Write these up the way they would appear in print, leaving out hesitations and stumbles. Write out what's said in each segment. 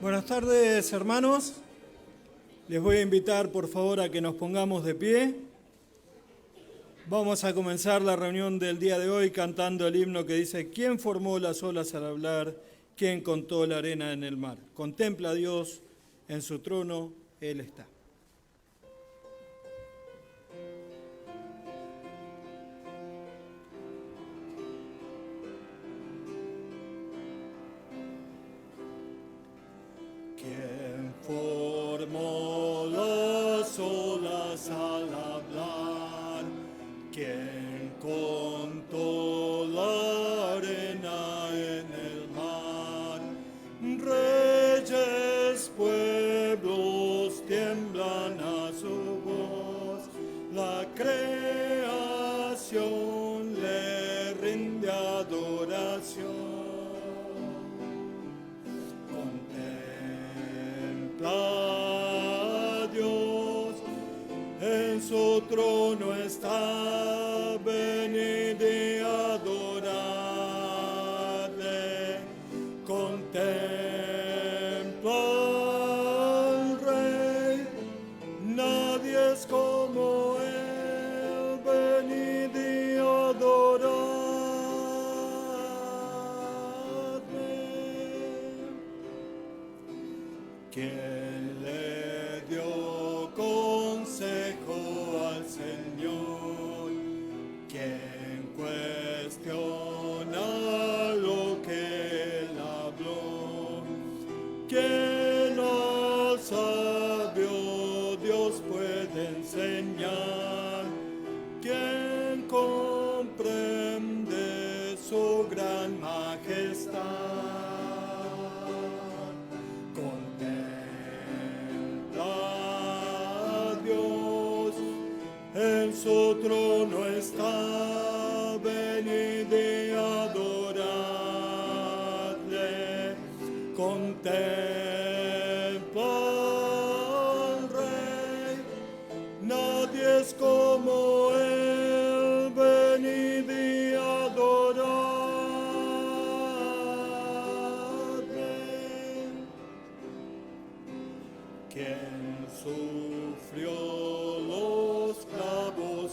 Buenas tardes, hermanos. Les voy a invitar, por favor, a que nos pongamos de pie. Vamos a comenzar la reunión del día de hoy cantando el himno que dice: ¿Quién formó las olas al hablar? ¿Quién contó la arena en el mar? Contempla a Dios en su trono, Él está. ¿Quién formó las olas al hablar? ¿Quién contó la arena en el mar? Reyes, pueblos tiemblan a su voz, la creación le rinde adoración. Contempla a Dios, en su trono está, venid y adoradle. Contempla al Rey, nadie es como Él, venid y adoradle. ¿Quién le dio consejo al Señor? ¿Quién cuestiona lo que Él habló? ¿Quién al sabio Dios puede enseñar? ¿Quién comprende su gran majestad? En su trono está, venid y adoradle. Contempla al Rey, nadie es como Él, venid y adoradle. ¿Quién sufrió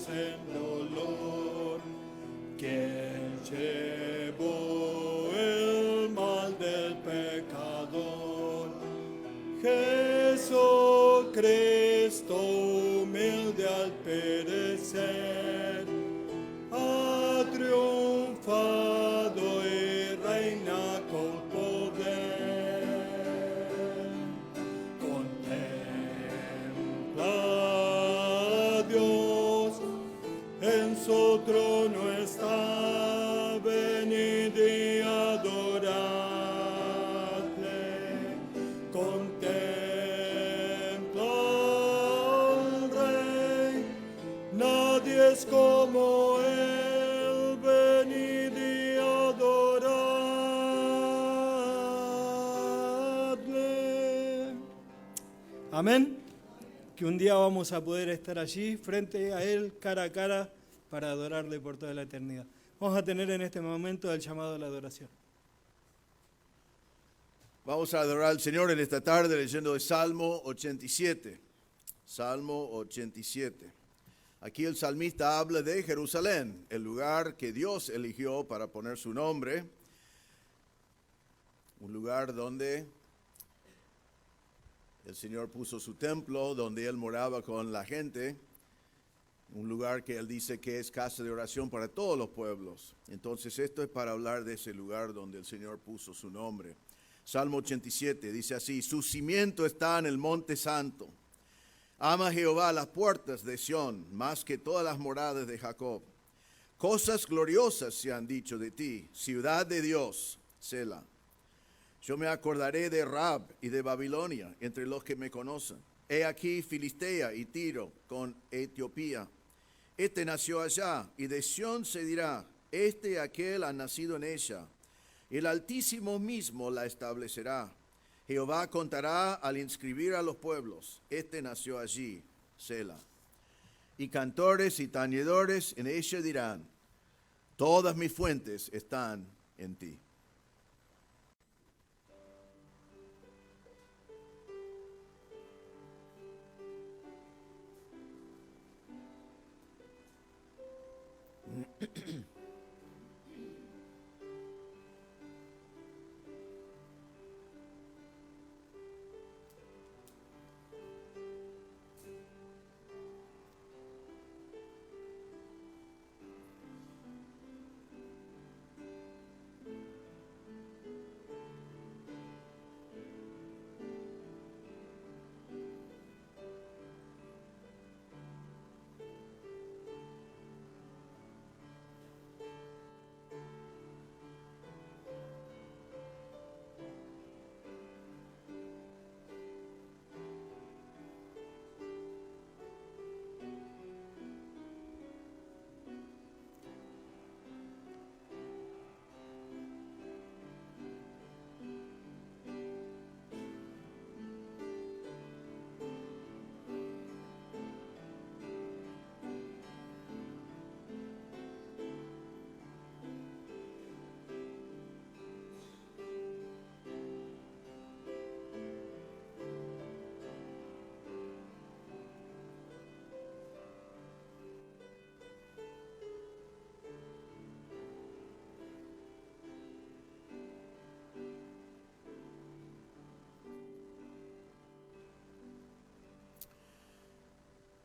en dolor? ¿Quién llevó el mal del pecador? Jesucristo, humilde al perecer, ha triunfado y reina con poder. En su trono está, venid y adoradle. Contempla al Rey, nadie es como Él, venid y adoradle. Amén. Que un día vamos a poder estar allí frente a Él, cara a cara, para adorarle por toda la eternidad. Vamos a tener en este momento el llamado a la adoración. Vamos a adorar al Señor en esta tarde leyendo el Salmo 87. Salmo 87. Aquí el salmista habla de Jerusalén, el lugar que Dios eligió para poner su nombre, un lugar donde el Señor puso su templo, donde Él moraba con la gente, un lugar que Él dice que es casa de oración para todos los pueblos. Entonces esto es para hablar de ese lugar donde el Señor puso su nombre. Salmo 87 dice así: su cimiento está en el monte santo. Ama Jehová las puertas de Sión, más que todas las moradas de Jacob. Cosas gloriosas se han dicho de ti, ciudad de Dios, Selah. Yo me acordaré de Rab y de Babilonia entre los que me conocen. He aquí Filistea y Tiro con Etiopía. Este nació allá, y de Sión se dirá: este y aquel han nacido en ella. El Altísimo mismo la establecerá. Jehová contará al inscribir a los pueblos: este nació allí, Selah. Y cantores y tañedores en ella dirán: todas mis fuentes están en ti.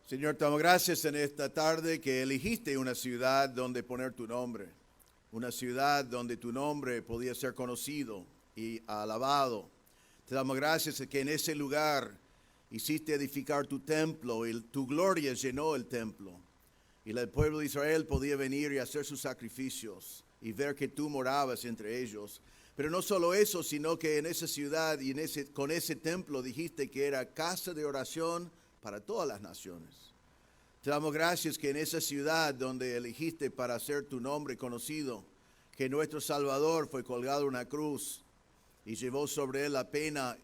Señor, te damos gracias en esta tarde que elegiste una ciudad donde poner tu nombre, una ciudad donde tu nombre podía ser conocido y alabado. Te damos gracias que en ese lugar hiciste edificar tu templo y tu gloria llenó el templo. Y el pueblo de Israel podía venir y hacer sus sacrificios y ver que tú morabas entre ellos. Pero no solo eso, sino que en esa ciudad y con ese templo dijiste que era casa de oración para todas las naciones. Te damos gracias que en esa ciudad donde elegiste para hacer tu nombre conocido, que nuestro Salvador fue colgado en una cruz y llevó sobre él la pena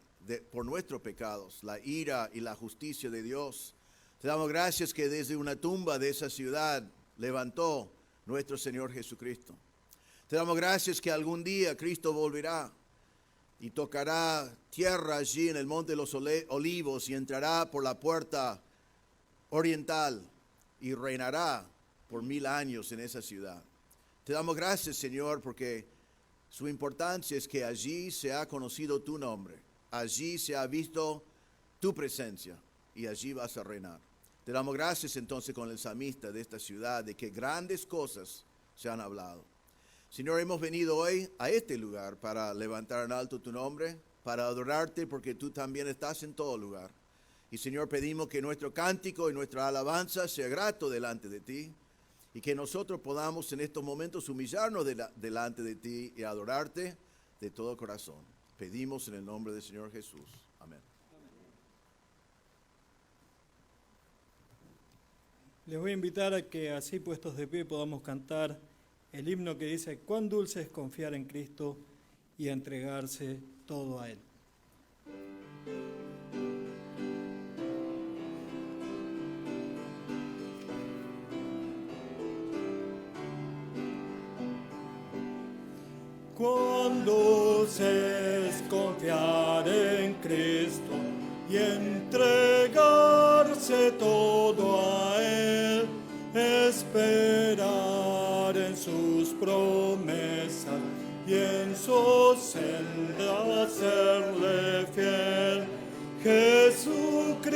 por nuestros pecados, la ira y la justicia de Dios. Te damos gracias que desde una tumba de esa ciudad levantó nuestro Señor Jesucristo. Te damos gracias que algún día Cristo volverá y tocará tierra allí en el Monte de los Olivos y entrará por la puerta oriental y reinará por 1000 años en esa ciudad. Te damos gracias, Señor, porque su importancia es que allí se ha conocido tu nombre, allí se ha visto tu presencia y allí vas a reinar. Te damos gracias entonces con el salmista de esta ciudad de que grandes cosas se han hablado. Señor, hemos venido hoy a este lugar para levantar en alto tu nombre, para adorarte porque tú también estás en todo lugar. Y Señor, pedimos que nuestro cántico y nuestra alabanza sea grato delante de ti y que nosotros podamos en estos momentos humillarnos delante de ti y adorarte de todo corazón. Pedimos en el nombre del Señor Jesús. Amén. Les voy a invitar a que así puestos de pie podamos cantar el himno que dice: cuán dulce es confiar en Cristo y entregarse todo a Él. Cuán dulce es confiar en Cristo y entregarse todo a Él, esperar en sus promesas y en su senda serle fiel. Jesucristo,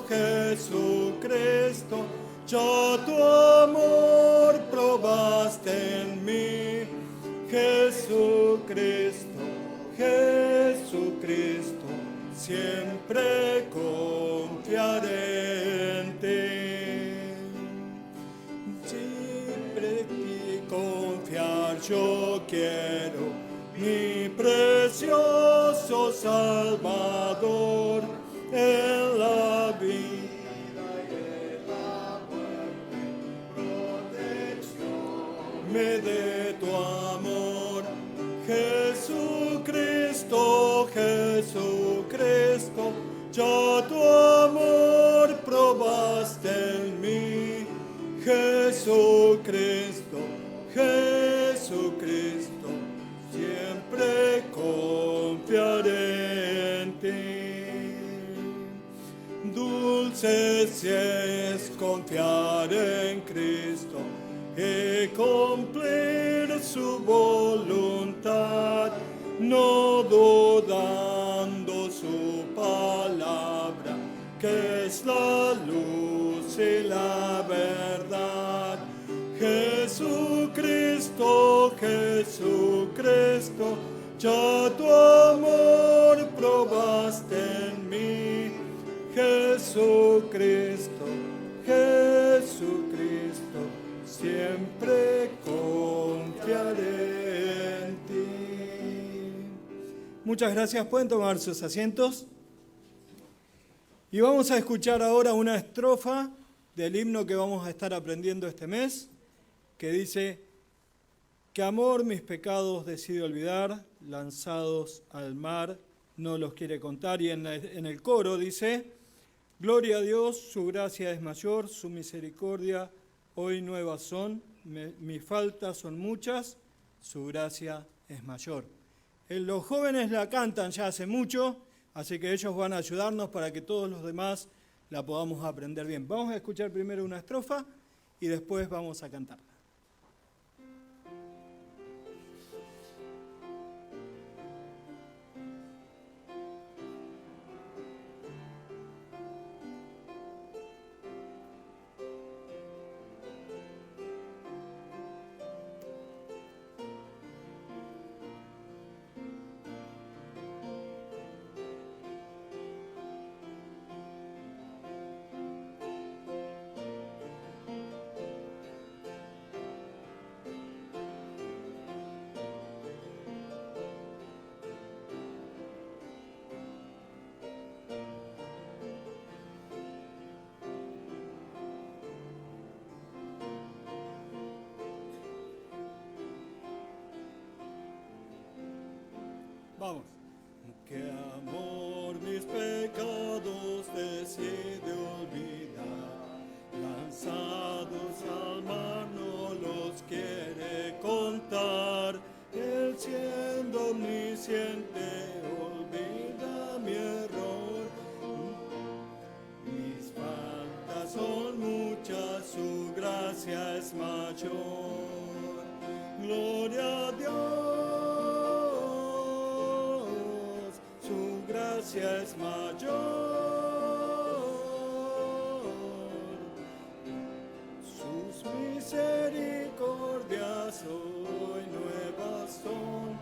Jesucristo, ya tu amor probaste en mí. Jesucristo, Jesucristo, siempre confiaré en ti. Siempre en ti confiar yo quiero, mi precioso Salvador, en la vida y en la muerte, protección me dé tu amor. Jesucristo, Jesucristo, ya tu amor probaste en mí. Jesucristo, Jesucristo, siempre confiaré en ti. Dulce si es confiar en Cristo y cumplir su voluntad, no dudando su palabra, que es la luz y la verdad. Jesucristo, Jesucristo, ya tu amor probaste en mí. Jesucristo, Jesucristo, siempre confiaré en ti. Muchas gracias. Pueden tomar sus asientos. Y vamos a escuchar ahora una estrofa del himno que vamos a estar aprendiendo este mes, que dice: que amor mis pecados decide olvidar, lanzados al mar no los quiere contar. Y en el coro dice: gloria a Dios, su gracia es mayor, su misericordia hoy nuevas son, mis faltas son muchas, su gracia es mayor. Los jóvenes la cantan ya hace mucho, así que ellos van a ayudarnos para que todos los demás la podamos aprender bien. Vamos a escuchar primero una estrofa y después vamos a cantarla. Vamos. Qué amor mis pecados decide olvidar, lanzados al mar no los quiere contar. Él siendo omnisciente olvida mi error. Mis faltas son muchas, su gracia es mayor. Gloria a Dios, su gracia es mayor. Sus misericordias hoy nuevas son,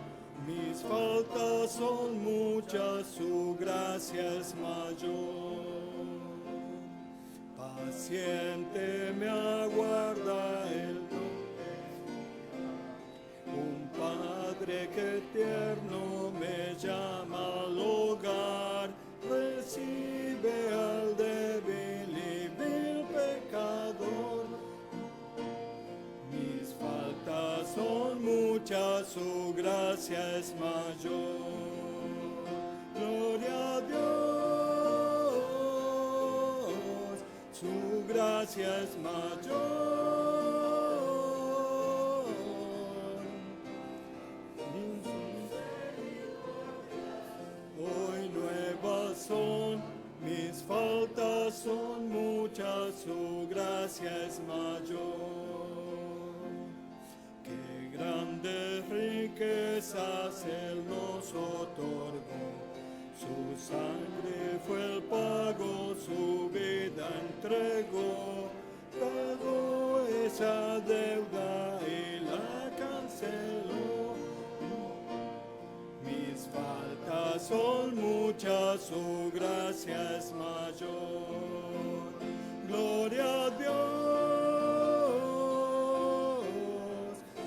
mis faltas son muchas, su gracia es mayor. Paciente me aguarda el un Padre que tierno me llama al hogar, recibe al débil y vil pecador. Mis faltas son muchas, su gracia es mayor. Gloria a Dios, su gracia es mayor. Hoy nuevas son, mis faltas son muchas, su gracia es mayor. Qué grandes riquezas Él nos otorgó, su sangre fue el pago, su vida entregó, pagó esa deuda y la canceló. Mis faltas son muchas, su gracia es mayor. Gloria a Dios,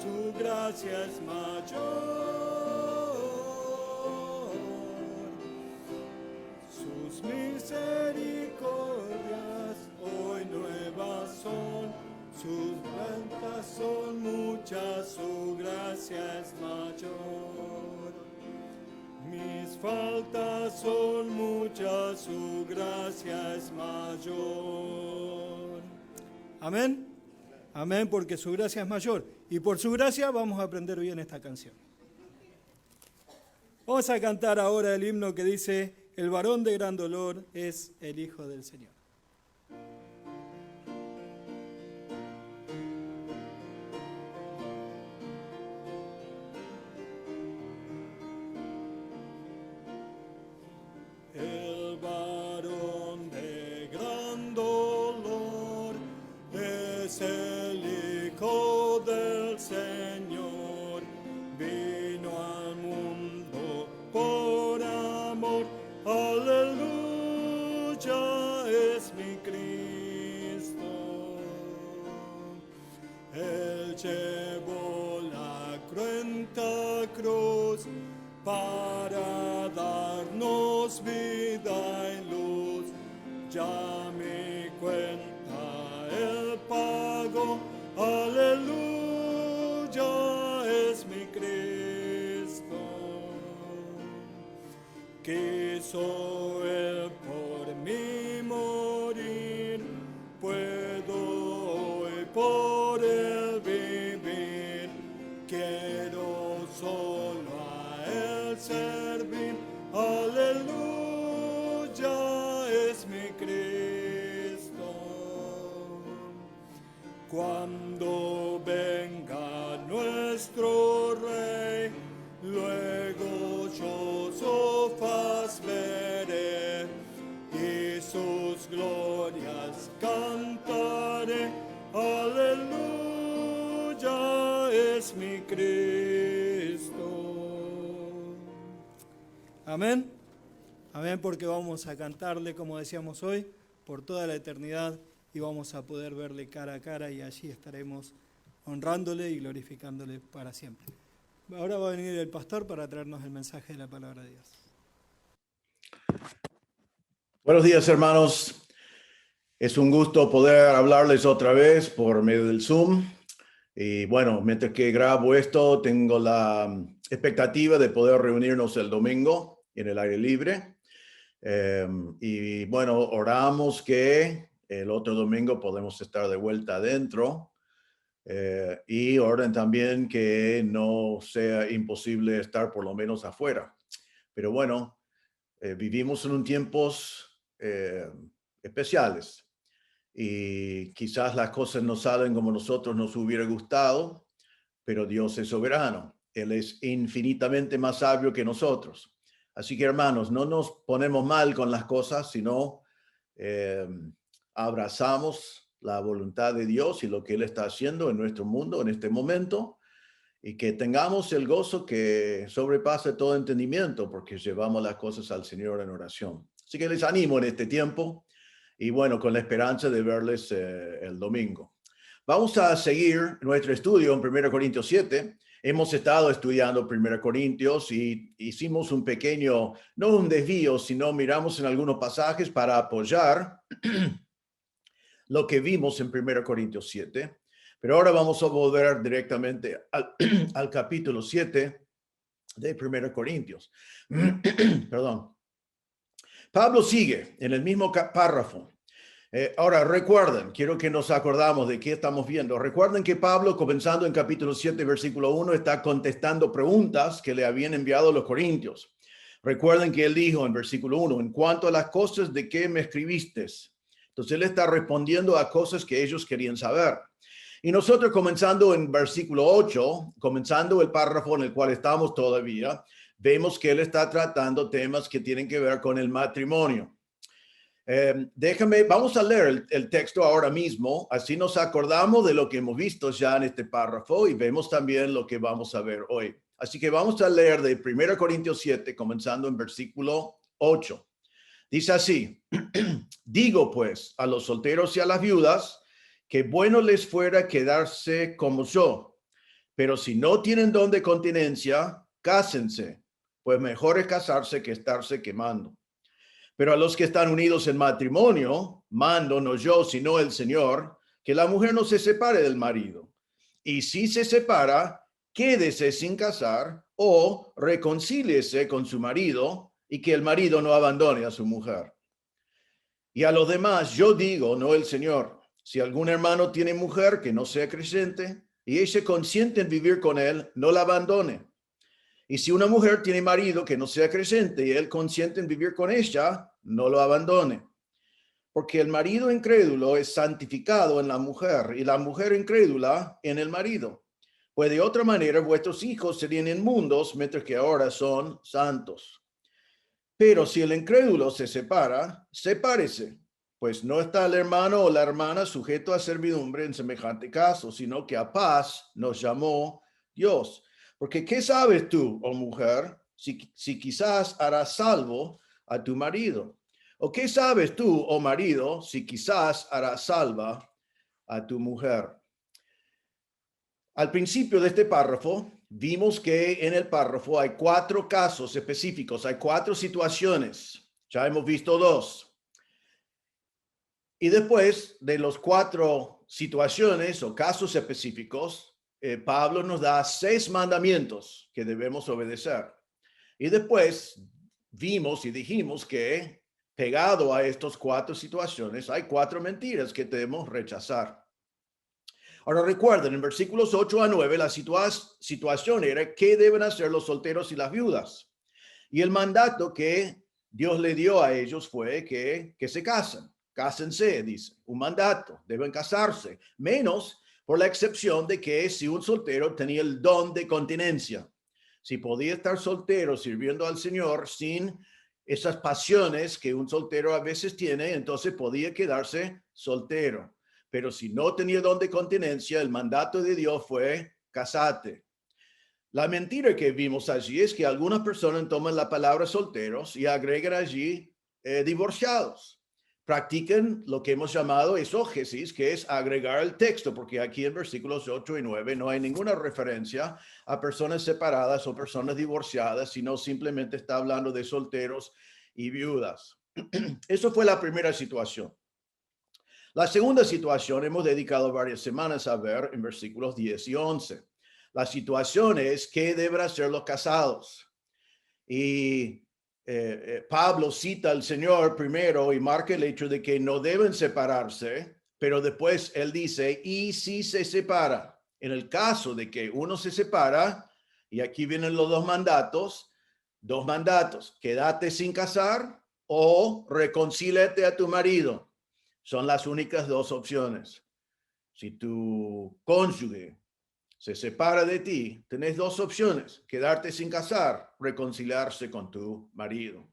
su gracia es mayor. Sus misericordias hoy nuevas son, sus faltas son muchas, su gracia es mayor. Mis faltas son muchas, su gracia es mayor. Amén. Amén, porque su gracia es mayor. Y por su gracia vamos a aprender bien esta canción. Vamos a cantar ahora el himno que dice: el varón de gran dolor es el Hijo del Señor. El varón de gran dolor es el Hijo del Señor. Vino al mundo por amor. Aleluya, es mi Cristo. Él llevó la cruenta cruz para darnos vida y luz. Ya mi cuenta Él pagó. Aleluya, es mi Cristo. Quiso Él por mí morir, puedo hoy por Él vivir. Quiero solo a Él servir. Aleluya, es mi Cristo. Cuando venga nuestro Rey, luego yo su faz veré y sus glorias cantaré. Aleluya, es mi Cristo. Amén. Amén, porque vamos a cantarle, como decíamos hoy, por toda la eternidad y vamos a poder verle cara a cara y allí estaremos honrándole y glorificándole para siempre. Ahora va a venir el pastor para traernos el mensaje de la palabra de Dios. Buenos días, hermanos. Es un gusto poder hablarles otra vez por medio del Zoom. Y bueno, mientras que grabo esto, tengo la expectativa de poder reunirnos el domingo en el aire libre. Y bueno, oramos que el otro domingo podemos estar de vuelta adentro. Y oren también que no sea imposible estar por lo menos afuera. Pero bueno, vivimos en un tiempos especiales y quizás las cosas no salen como nosotros nos hubiera gustado, pero Dios es soberano. Él es infinitamente más sabio que nosotros. Así que hermanos, no nos ponemos mal con las cosas, sino abrazamos la voluntad de Dios y lo que Él está haciendo en nuestro mundo en este momento, y que tengamos el gozo que sobrepase todo entendimiento, porque llevamos las cosas al Señor en oración. Así que les animo en este tiempo, y bueno, con la esperanza de verles el domingo. Vamos a seguir nuestro estudio en 1 Corintios 7. Hemos estado estudiando 1 Corintios y hicimos un pequeño, no un desvío, sino miramos en algunos pasajes para apoyar lo que vimos en 1 Corintios 7. Pero ahora vamos a volver directamente al capítulo 7 de 1 Corintios. Perdón. Pablo sigue en el mismo párrafo. Ahora recuerden, quiero que nos acordamos de qué estamos viendo. Recuerden que Pablo, comenzando en capítulo 7, versículo 1, está contestando preguntas que le habían enviado los corintios. Recuerden que él dijo en versículo 1, en cuanto a las cosas de que me escribiste. Entonces él está respondiendo a cosas que ellos querían saber. Y nosotros comenzando en versículo 8, comenzando el párrafo en el cual estamos todavía, vemos que él está tratando temas que tienen que ver con el matrimonio. Vamos a leer el texto ahora mismo, así nos acordamos de lo que hemos visto ya en este párrafo y vemos también lo que vamos a ver hoy. Así que vamos a leer de 1 Corintios 7, comenzando en versículo 8. Dice así, digo pues a los solteros y a las viudas que bueno les fuera quedarse como yo, pero si no tienen don de continencia, cásense, pues mejor es casarse que estarse quemando. Pero a los que están unidos en matrimonio, mando no yo, sino el Señor, que la mujer no se separe del marido. Y si se separa, quédese sin casar o reconcíliese con su marido y que el marido no abandone a su mujer. Y a los demás yo digo, no el Señor, si algún hermano tiene mujer que no sea creyente y ella consiente en vivir con él, no la abandone. Y si una mujer tiene marido que no sea creyente y él consiente en vivir con ella, no lo abandone. Porque el marido incrédulo es santificado en la mujer y la mujer incrédula en el marido. Pues de otra manera vuestros hijos serían inmundos mientras que ahora son santos. Pero si el incrédulo se separa, sepárese, pues no está el hermano o la hermana sujeto a servidumbre en semejante caso, sino que a paz nos llamó Dios. Porque ¿qué sabes tú, oh mujer, si quizás harás salvo a tu marido? ¿O qué sabes tú, oh marido, si quizás harás salva a tu mujer? Al principio de este párrafo, vimos que en el párrafo hay 4 casos específicos, hay 4 situaciones. Ya hemos visto 2. Y después de los 4 situaciones o casos específicos, Pablo nos da 6 mandamientos que debemos obedecer. Y después vimos y dijimos que pegado a estas 4 situaciones hay 4 mentiras que debemos rechazar. Ahora recuerden, en versículos 8 a 9, la situación era qué deben hacer los solteros y las viudas. Y el mandato que Dios le dio a ellos fue que se casen. Cásense, dice, un mandato, deben casarse, menos por la excepción de que si un soltero tenía el don de continencia, si podía estar soltero sirviendo al Señor sin esas pasiones que un soltero a veces tiene, entonces podía quedarse soltero. Pero si no tenía don de continencia, el mandato de Dios fue casate. La mentira que vimos allí es que algunas personas toman la palabra solteros y agregan allí divorciados. Practican lo que hemos llamado exógesis, que es agregar el texto, porque aquí en versículos 8 y 9 no hay ninguna referencia a personas separadas o personas divorciadas, sino simplemente está hablando de solteros y viudas. Eso fue la primera situación. La segunda situación hemos dedicado varias semanas a ver en versículos 10 y 11. La situación es qué deben hacer los casados. Y Pablo cita al Señor primero y marca el hecho de que no deben separarse, pero después él dice, y si se separa, en el caso de que uno se separa, y aquí vienen los dos mandatos, quédate sin casar o reconcíliate a tu marido. Son las únicas dos opciones. Si tu cónyuge se separa de ti, tenés dos opciones: quedarte sin casar, reconciliarse con tu marido.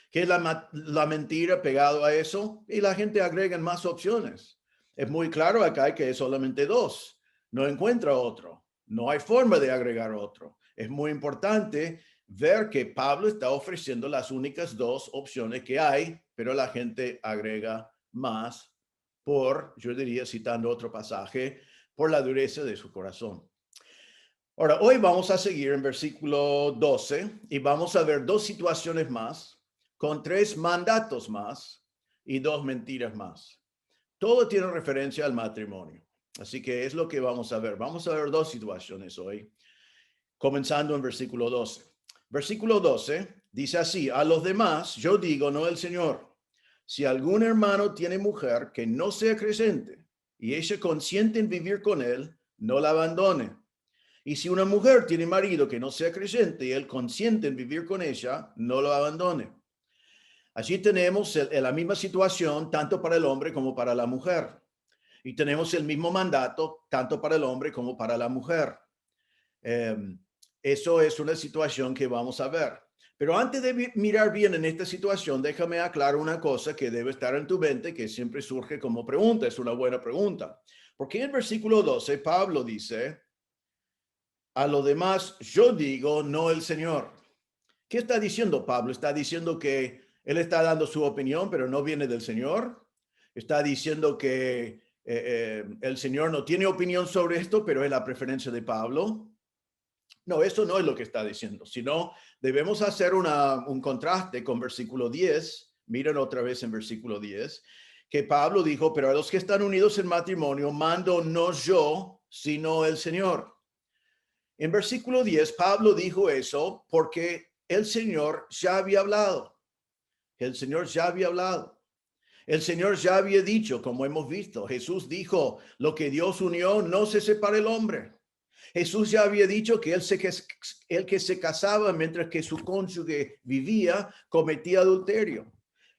¿Qué es la mentira pegado a eso? Y la gente agrega más opciones. Es muy claro acá que es solamente dos. No encuentra otro. No hay forma de agregar otro. Es muy importante ver que Pablo está ofreciendo las únicas dos opciones que hay, pero la gente agrega más yo diría, citando otro pasaje, por la dureza de su corazón. Ahora, hoy vamos a seguir en versículo 12 y vamos a ver dos situaciones más, con tres mandatos más y dos mentiras más. Todo tiene referencia al matrimonio. Así que es lo que vamos a ver. Vamos a ver dos situaciones hoy, comenzando en versículo 12. Versículo 12 dice así: a los demás yo digo, no el Señor, si algún hermano tiene mujer que no sea creyente y ella consiente en vivir con él, no la abandone. Y si una mujer tiene marido que no sea creyente y él consiente en vivir con ella, no lo abandone. Allí tenemos la misma situación tanto para el hombre como para la mujer. Y tenemos el mismo mandato tanto para el hombre como para la mujer. Eso es una situación que vamos a ver. Pero antes de mirar bien en esta situación, déjame aclarar una cosa que debe estar en tu mente, que siempre surge como pregunta, es una buena pregunta. Porque en el versículo 12, Pablo dice, a lo demás yo digo, no el Señor. ¿Qué está diciendo Pablo? Está diciendo que él está dando su opinión, pero no viene del Señor. Está diciendo que el Señor no tiene opinión sobre esto, pero es la preferencia de Pablo. No, eso no es lo que está diciendo, sino debemos hacer un contraste con versículo 10. Miren otra vez en versículo 10, que Pablo dijo, pero a los que están unidos en matrimonio, mando no yo, sino el Señor. En versículo 10, Pablo dijo eso porque el Señor ya había hablado. El Señor ya había hablado. El Señor ya había dicho, como hemos visto, Jesús dijo, lo que Dios unió, no se separe el hombre. Jesús ya había dicho que el que se casaba mientras que su cónyuge vivía cometía adulterio.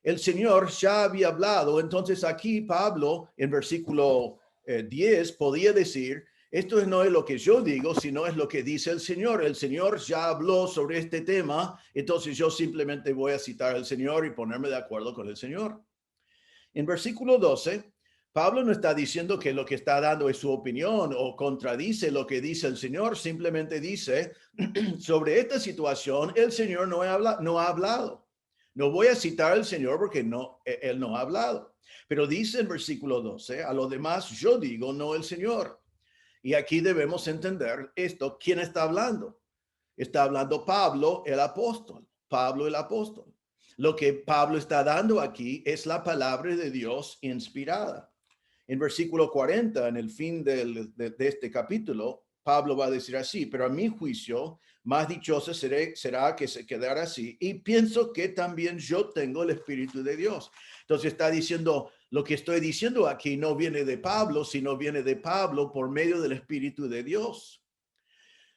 El Señor ya había hablado. Entonces aquí Pablo en versículo 10 podía decir, esto no es lo que yo digo, sino es lo que dice el Señor. El Señor ya habló sobre este tema, entonces yo simplemente voy a citar al Señor y ponerme de acuerdo con el Señor. En versículo 12, Pablo no está diciendo que lo que está dando es su opinión o contradice lo que dice el Señor, simplemente dice, sobre esta situación el Señor no ha hablado. No voy a citar al Señor porque él no ha hablado. Pero dice en versículo 12, a los demás yo digo, no el Señor. Y aquí debemos entender esto. ¿Quién está hablando? Está hablando Pablo, el apóstol. Pablo, el apóstol. Lo que Pablo está dando aquí es la palabra de Dios inspirada. En versículo 40, en el fin de este capítulo, Pablo va a decir así, pero a mi juicio, más dichoso será que se quedara así. Y pienso que también yo tengo el Espíritu de Dios. Entonces está diciendo, lo que estoy diciendo aquí no viene de Pablo, sino viene de Pablo por medio del Espíritu de Dios.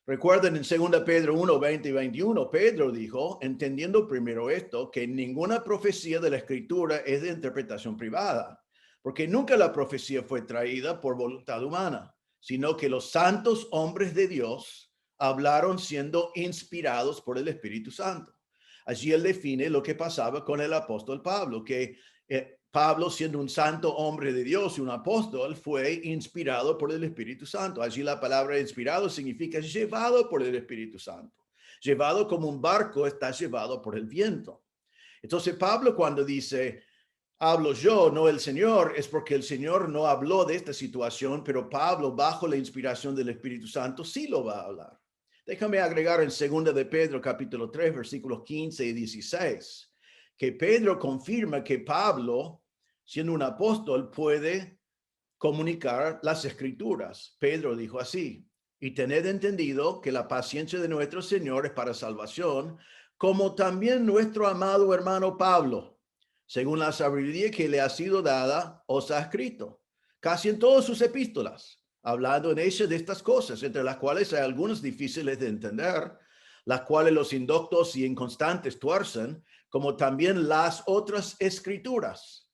Recuerden en 2 Pedro 1, 20 y 21, Pedro dijo, entendiendo primero esto, que ninguna profecía de la Escritura es de interpretación privada, porque nunca la profecía fue traída por voluntad humana, sino que los santos hombres de Dios hablaron siendo inspirados por el Espíritu Santo. Allí él define lo que pasaba con el apóstol Pablo, que Pablo, siendo un santo hombre de Dios y un apóstol, fue inspirado por el Espíritu Santo. Allí la palabra inspirado significa llevado por el Espíritu Santo. Llevado como un barco está llevado por el viento. Entonces Pablo cuando dice, hablo yo, no el Señor, es porque el Señor no habló de esta situación, pero Pablo, bajo la inspiración del Espíritu Santo, sí lo va a hablar. Déjame agregar en 2 de Pedro, capítulo 3, versículos 15 y 16, que Pedro confirma que Pablo, siendo un apóstol, puede comunicar las escrituras. Pedro dijo así, y tened entendido que la paciencia de nuestro Señor es para salvación, como también nuestro amado hermano Pablo, según la sabiduría que le ha sido dada, os ha escrito, casi en todas sus epístolas, hablando en ellas de estas cosas, entre las cuales hay algunas difíciles de entender, las cuales los indoctos y inconstantes tuercen, como también las otras escrituras.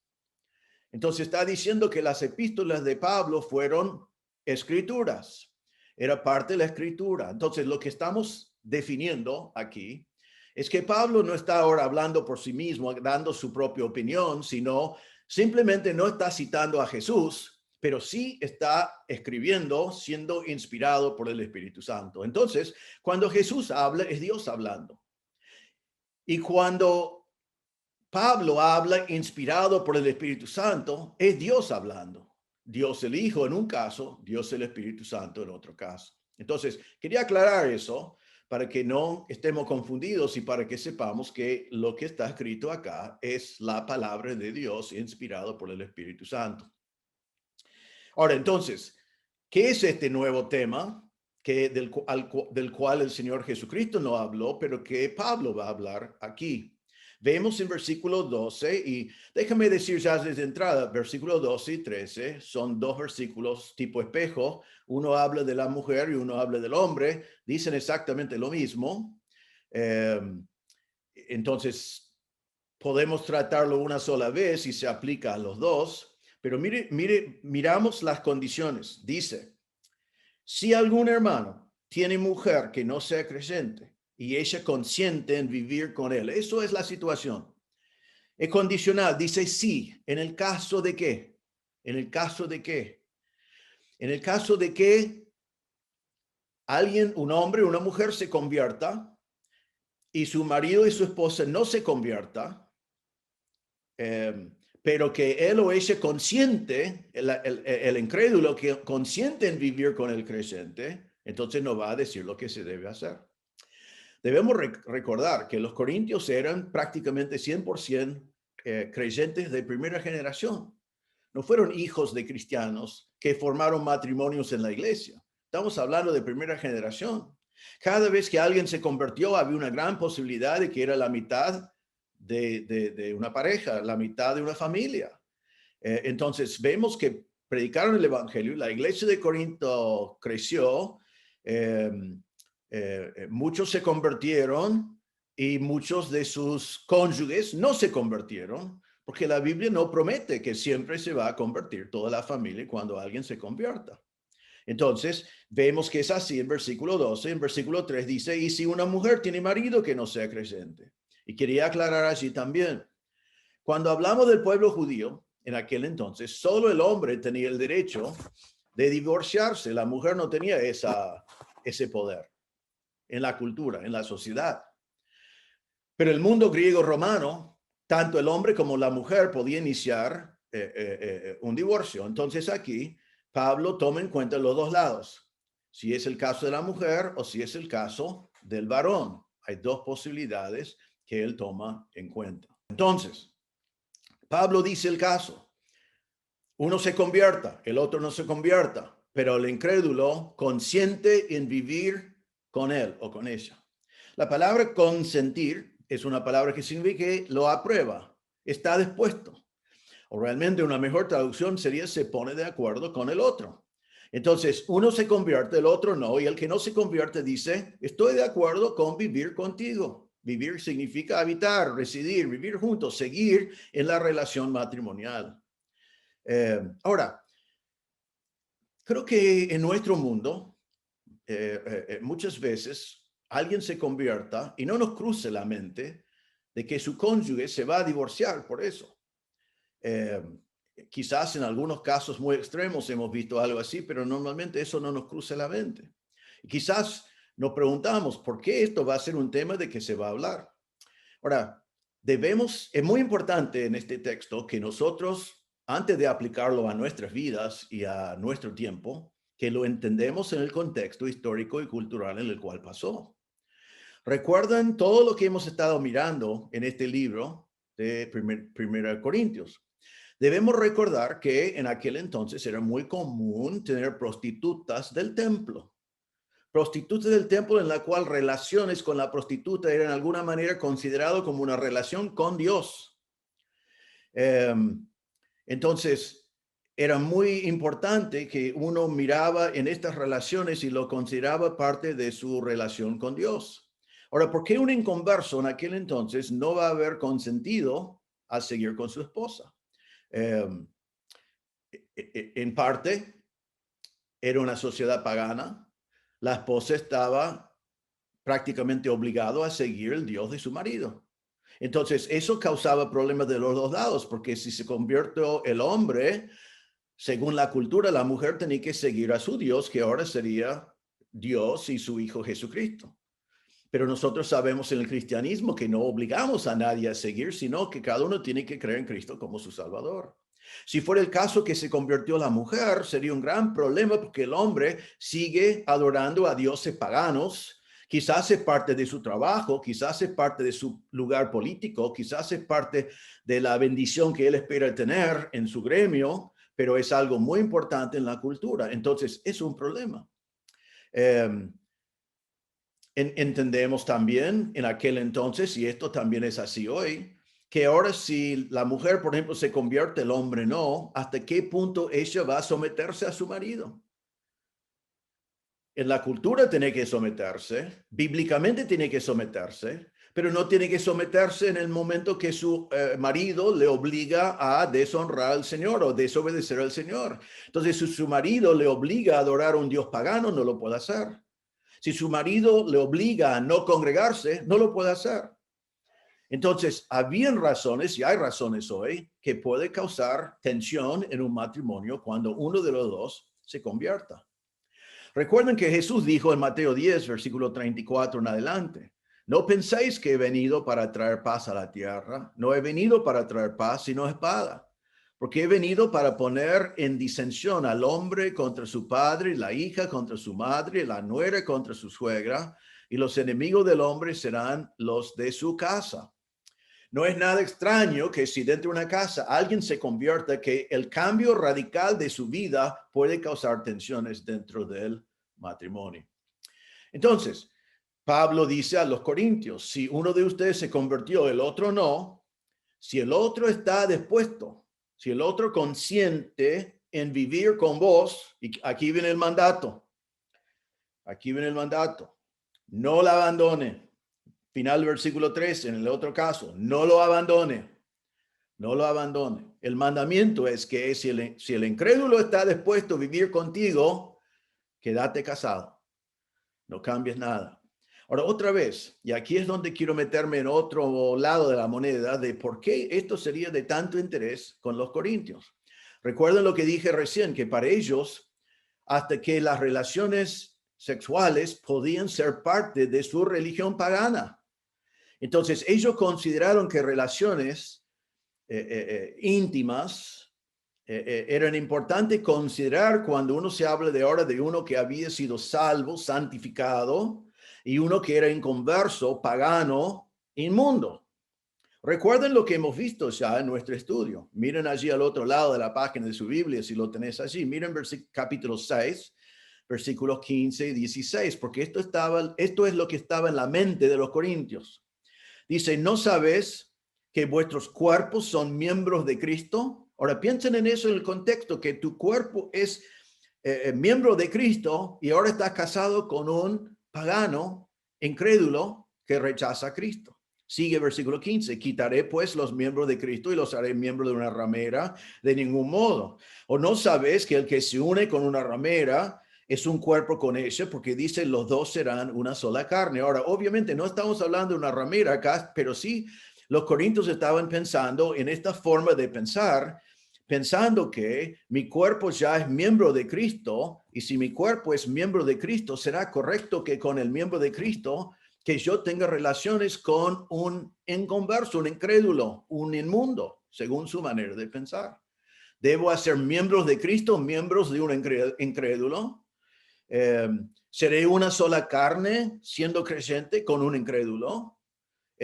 Entonces está diciendo que las epístolas de Pablo fueron escrituras, era parte de la escritura. Entonces lo que estamos definiendo aquí es que Pablo no está ahora hablando por sí mismo, dando su propia opinión, sino simplemente no está citando a Jesús, pero sí está escribiendo, siendo inspirado por el Espíritu Santo. Entonces, cuando Jesús habla, es Dios hablando. Y cuando Pablo habla inspirado por el Espíritu Santo, es Dios hablando. Dios el Hijo en un caso, Dios el Espíritu Santo en otro caso. Entonces, quería aclarar eso para que no estemos confundidos y para que sepamos que lo que está escrito acá es la palabra de Dios inspirado por el Espíritu Santo. Ahora, entonces, ¿qué es este nuevo tema del cual el Señor Jesucristo no habló, pero que Pablo va a hablar aquí? Vemos en versículo 12, y déjame decir ya desde entrada, versículo 12 y 13 son dos versículos tipo espejo. Uno habla de la mujer y uno habla del hombre. Dicen exactamente lo mismo. Entonces, podemos tratarlo una sola vez y se aplica a los dos. Pero miramos las condiciones. Dice, si algún hermano tiene mujer que no sea creyente y ella consiente en vivir con él, eso es la situación. Es condicional, dice sí, ¿en el caso de qué? ¿En el caso de qué? En el caso de que alguien, un hombre o una mujer se convierta y su marido y su esposa no se convierta, pero que él o ella consiente, el incrédulo que consiente en vivir con el creyente, entonces no va a decir lo que se debe hacer. Debemos recordar que los corintios eran prácticamente 100% creyentes de primera generación. No fueron hijos de cristianos que formaron matrimonios en la iglesia. Estamos hablando de primera generación. Cada vez que alguien se convirtió, había una gran posibilidad de que era la mitad de una pareja, la mitad de una familia. Entonces, vemos que predicaron el evangelio, la iglesia de Corinto creció, muchos se convirtieron y muchos de sus cónyuges no se convirtieron, porque la Biblia no promete que siempre se va a convertir toda la familia cuando alguien se convierta. Entonces, vemos que es así en versículo 12. En versículo 3 dice, y si una mujer tiene marido que no sea creyente. Y quería aclarar allí también, cuando hablamos del pueblo judío, en aquel entonces, solo el hombre tenía el derecho de divorciarse. La mujer no tenía ese poder en la cultura, en la sociedad. Pero el mundo griego romano, tanto el hombre como la mujer podían iniciar un divorcio. Entonces aquí Pablo toma en cuenta los dos lados, si es el caso de la mujer o si es el caso del varón. Hay dos posibilidades que él toma en cuenta. Entonces, Pablo dice el caso. Uno se convierta, el otro no se convierta, pero el incrédulo consiente en vivir con él o con ella. La palabra consentir es una palabra que significa que lo aprueba, está dispuesto. O realmente una mejor traducción sería se pone de acuerdo con el otro. Entonces, uno se convierte, el otro no, y el que no se convierte dice, estoy de acuerdo con vivir contigo. Vivir significa habitar, residir, vivir juntos, seguir en la relación matrimonial. Ahora, creo que en nuestro mundo, muchas veces alguien se convierta y no nos cruce la mente de que su cónyuge se va a divorciar por eso. Quizás en algunos casos muy extremos hemos visto algo así, pero normalmente eso no nos cruza la mente. Y quizás nos preguntamos, ¿por qué esto va a ser un tema de que se va a hablar? Ahora, es muy importante en este texto que nosotros, antes de aplicarlo a nuestras vidas y a nuestro tiempo, que lo entendemos en el contexto histórico y cultural en el cual pasó. ¿Recuerdan todo lo que hemos estado mirando en este libro de Primera Corintios? Debemos recordar que en aquel entonces era muy común tener prostitutas del templo. prostituta del templo, en la cual relaciones con la prostituta eran de alguna manera considerado como una relación con Dios. Entonces, era muy importante que uno miraba en estas relaciones y lo consideraba parte de su relación con Dios. Ahora, ¿por qué un inconverso en aquel entonces no va a haber consentido a seguir con su esposa? En parte, era una sociedad pagana. La esposa estaba prácticamente obligada a seguir el Dios de su marido. Entonces, eso causaba problemas de los dos lados, porque si se convirtió el hombre, según la cultura, la mujer tenía que seguir a su Dios, que ahora sería Dios y su Hijo Jesucristo. Pero nosotros sabemos en el cristianismo que no obligamos a nadie a seguir, sino que cada uno tiene que creer en Cristo como su Salvador. Si fuera el caso que se convirtió la mujer, sería un gran problema porque el hombre sigue adorando a dioses paganos. Quizás es parte de su trabajo, quizás es parte de su lugar político, quizás es parte de la bendición que él espera tener en su gremio, pero es algo muy importante en la cultura. Entonces, es un problema. Entendemos también en aquel entonces, y esto también es así hoy, que ahora si la mujer, por ejemplo, se convierte, el hombre no, ¿hasta qué punto ella va a someterse a su marido? En la cultura tiene que someterse, bíblicamente tiene que someterse, pero no tiene que someterse en el momento que su marido le obliga a deshonrar al Señor o desobedecer al Señor. Entonces, si su marido le obliga a adorar a un Dios pagano, no lo puede hacer. Si su marido le obliga a no congregarse, no lo puede hacer. Entonces, habían razones, y hay razones hoy, que puede causar tensión en un matrimonio cuando uno de los dos se convierta. Recuerden que Jesús dijo en Mateo 10, versículo 34 en adelante, no penséis que he venido para traer paz a la tierra, no he venido para traer paz, sino espada. Porque he venido para poner en disensión al hombre contra su padre, la hija contra su madre, la nuera contra su suegra, y los enemigos del hombre serán los de su casa. No es nada extraño que si dentro de una casa alguien se convierta, que el cambio radical de su vida puede causar tensiones dentro del matrimonio. Entonces, Pablo dice a los corintios, si uno de ustedes se convirtió, el otro no, si el otro está dispuesto, si el otro consiente en vivir con vos, y aquí viene el mandato, no la abandone. Final versículo 3, en el otro caso, no lo abandone. El mandamiento es que si el incrédulo está dispuesto a vivir contigo, quédate casado, no cambies nada. Ahora, otra vez, y aquí es donde quiero meterme en otro lado de la moneda de por qué esto sería de tanto interés con los corintios. Recuerden lo que dije recién, que para ellos, hasta que las relaciones sexuales podían ser parte de su religión pagana. Entonces, ellos consideraron que relaciones íntimas eran importantes considerar cuando uno se habla de ahora de uno que había sido salvo, santificado, y uno que era inconverso, pagano, inmundo. Recuerden lo que hemos visto ya en nuestro estudio. Miren allí al otro lado de la página de su Biblia, si lo tenés allí. Miren capítulo 6, versículos 15 y 16, porque esto es lo que estaba en la mente de los corintios. Dice, ¿no sabes que vuestros cuerpos son miembros de Cristo? Ahora piensen en eso en el contexto, que tu cuerpo es miembro de Cristo y ahora estás casado con un pagano, incrédulo, que rechaza a Cristo. Sigue versículo 15, quitaré pues los miembros de Cristo y los haré miembros de una ramera, de ningún modo. ¿O no sabes que el que se une con una ramera es un cuerpo con ella? Porque dice los dos serán una sola carne. Ahora, obviamente no estamos hablando de una ramera acá, pero sí los corintios estaban pensando en esta forma de pensar, pensando que mi cuerpo ya es miembro de Cristo, y si mi cuerpo es miembro de Cristo, será correcto que con el miembro de Cristo, que yo tenga relaciones con un inconverso, un incrédulo, un inmundo, según su manera de pensar. ¿Debo hacer miembros de Cristo, miembros de un incrédulo? ¿Seré una sola carne siendo creyente con un incrédulo?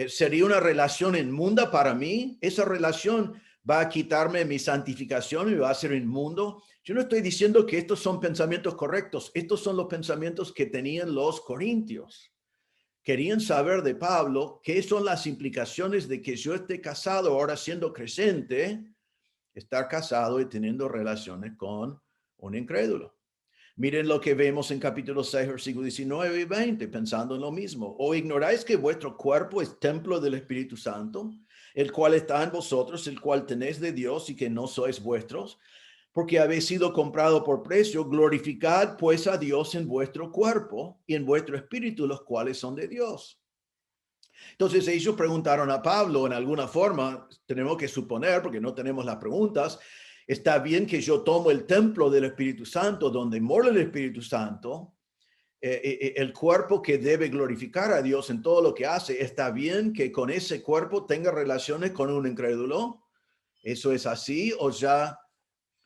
¿Sería una relación inmunda para mí? Esa relación va a quitarme mi santificación y va a ser inmundo. Yo no estoy diciendo que estos son pensamientos correctos. Estos son los pensamientos que tenían los corintios. Querían saber de Pablo qué son las implicaciones de que yo esté casado ahora siendo creyente, estar casado y teniendo relaciones con un incrédulo. Miren lo que vemos en capítulo 6, versículos 19 y 20, pensando en lo mismo. ¿O ignoráis que vuestro cuerpo es templo del Espíritu Santo, el cual está en vosotros, el cual tenéis de Dios y que no sois vuestros? Porque habéis sido comprado por precio, glorificad pues a Dios en vuestro cuerpo y en vuestro espíritu, los cuales son de Dios. Entonces ellos preguntaron a Pablo en alguna forma, tenemos que suponer, porque no tenemos las preguntas, está bien que yo tomo el templo del Espíritu Santo, donde mora el Espíritu Santo, el cuerpo que debe glorificar a Dios en todo lo que hace, está bien que con ese cuerpo tenga relaciones con un incrédulo. ¿Eso es así o ya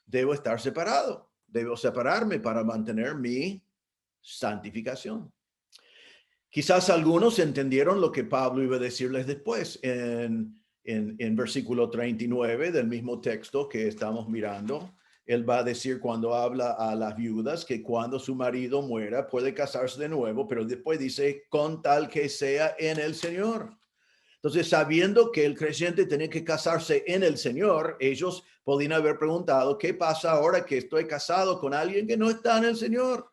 debo estar separado? Debo separarme para mantener mi santificación. Quizás algunos entendieron lo que Pablo iba a decirles después en versículo 39 del mismo texto que estamos mirando. Él va a decir cuando habla a las viudas que cuando su marido muera puede casarse de nuevo, pero después dice con tal que sea en el Señor. Entonces, sabiendo que el creyente tenía que casarse en el Señor, ellos podían haber preguntado, ¿qué pasa ahora que estoy casado con alguien que no está en el Señor?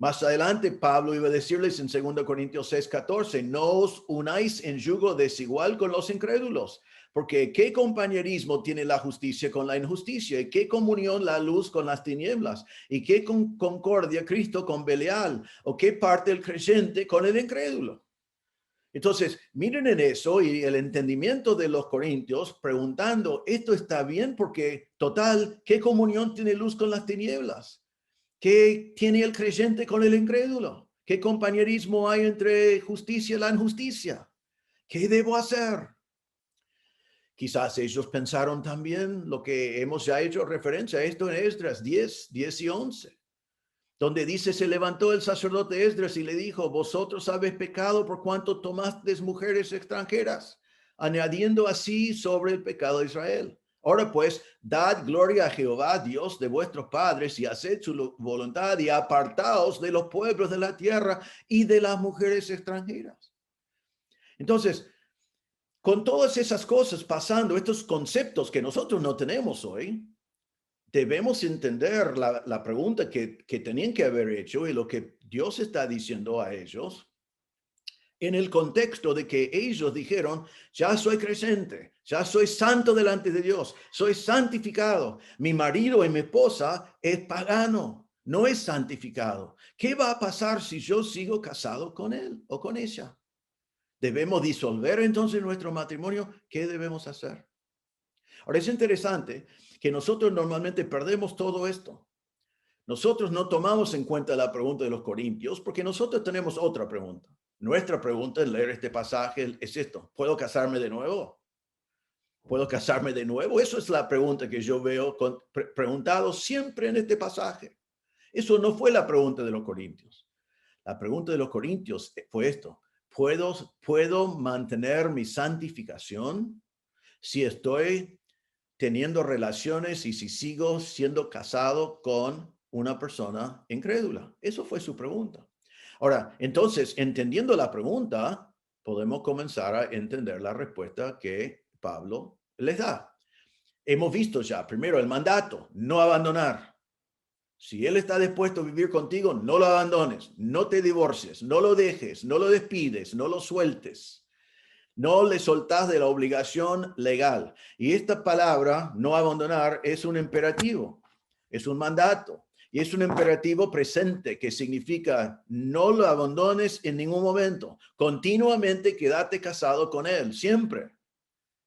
Más adelante, Pablo iba a decirles en 2 Corintios 6:14, no os unáis en yugo desigual con los incrédulos, porque ¿qué compañerismo tiene la justicia con la injusticia? ¿Y qué comunión la luz con las tinieblas? ¿Y qué concordia Cristo con Belial? ¿O qué parte el creyente con el incrédulo? Entonces, miren en eso y el entendimiento de los corintios preguntando, ¿esto está bien? Porque total, ¿qué comunión tiene luz con las tinieblas? ¿Qué tiene el creyente con el incrédulo? ¿Qué compañerismo hay entre justicia y la injusticia? ¿Qué debo hacer? Quizás ellos pensaron también lo que hemos ya hecho referencia a esto en Esdras 10 y 11, donde dice, se levantó el sacerdote Esdras y le dijo, vosotros habéis pecado por cuanto tomasteis mujeres extranjeras, añadiendo así sobre el pecado de Israel. Ahora pues, dad gloria a Jehová, Dios de vuestros padres, y haced su voluntad y apartaos de los pueblos de la tierra y de las mujeres extranjeras. Entonces, con todas esas cosas pasando, estos conceptos que nosotros no tenemos hoy, debemos entender la pregunta que tenían que haber hecho y lo que Dios está diciendo a ellos en el contexto de que ellos dijeron, ya soy creyente, ya soy santo delante de Dios, soy santificado. Mi marido y mi esposa es pagano, no es santificado. ¿Qué va a pasar si yo sigo casado con él o con ella? ¿Debemos disolver entonces nuestro matrimonio? ¿Qué debemos hacer? Ahora es interesante que nosotros normalmente perdemos todo esto. Nosotros no tomamos en cuenta la pregunta de los corintios porque nosotros tenemos otra pregunta. Nuestra pregunta al leer este pasaje es esto: ¿puedo casarme de nuevo? ¿Puedo casarme de nuevo? Eso es la pregunta que yo veo preguntado siempre en este pasaje. Eso no fue la pregunta de los corintios. La pregunta de los corintios fue esto: ¿Puedo mantener mi santificación si estoy teniendo relaciones y si sigo siendo casado con una persona incrédula? Eso fue su pregunta. Ahora, entonces, entendiendo la pregunta, podemos comenzar a entender la respuesta que Pablo les da. Hemos visto ya, primero, el mandato, no abandonar. Si él está dispuesto a vivir contigo, no lo abandones, no te divorcies, no lo dejes, no lo despides, no lo sueltes. No le soltás de la obligación legal. Y esta palabra, no abandonar, es un imperativo, es un mandato. Y es un imperativo presente que significa no lo abandones en ningún momento. Continuamente quédate casado con él, siempre.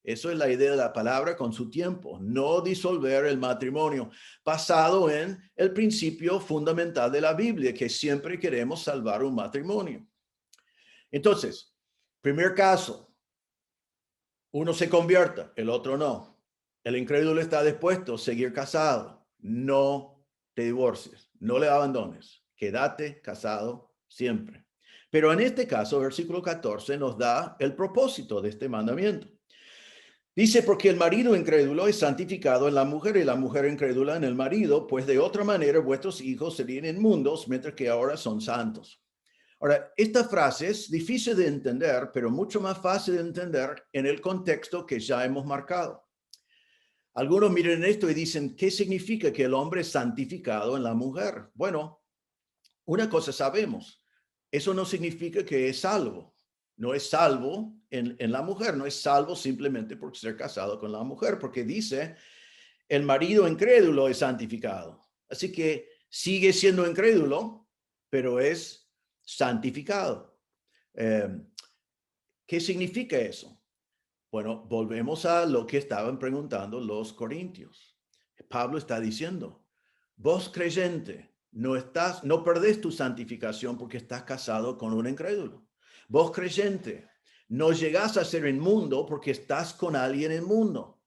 Eso es la idea de la palabra con su tiempo. No disolver el matrimonio, basado en el principio fundamental de la Biblia, que siempre queremos salvar un matrimonio. Entonces, primer caso. Uno se convierta, el otro no. El incrédulo está dispuesto a seguir casado. No te divorcies, no le abandones. Quédate casado siempre. Pero en este caso, versículo 14 nos da el propósito de este mandamiento. Dice, porque el marido incrédulo es santificado en la mujer y la mujer incrédula en el marido, pues de otra manera vuestros hijos serían inmundos, mientras que ahora son santos. Ahora, esta frase es difícil de entender, pero mucho más fácil de entender en el contexto que ya hemos marcado. Algunos miran esto y dicen, ¿qué significa que el hombre es santificado en la mujer? Bueno, una cosa sabemos, eso no significa que es salvo. No es salvo en la mujer, no es salvo simplemente por ser casado con la mujer, porque dice, el marido incrédulo es santificado. Así que sigue siendo incrédulo, pero es santificado. ¿Qué significa eso? Bueno, volvemos a lo que estaban preguntando los corintios. Pablo está diciendo, vos creyente, no perdés tu santificación porque estás casado con un incrédulo. Vos creyente, no llegás a ser inmundo porque estás con alguien inmundo,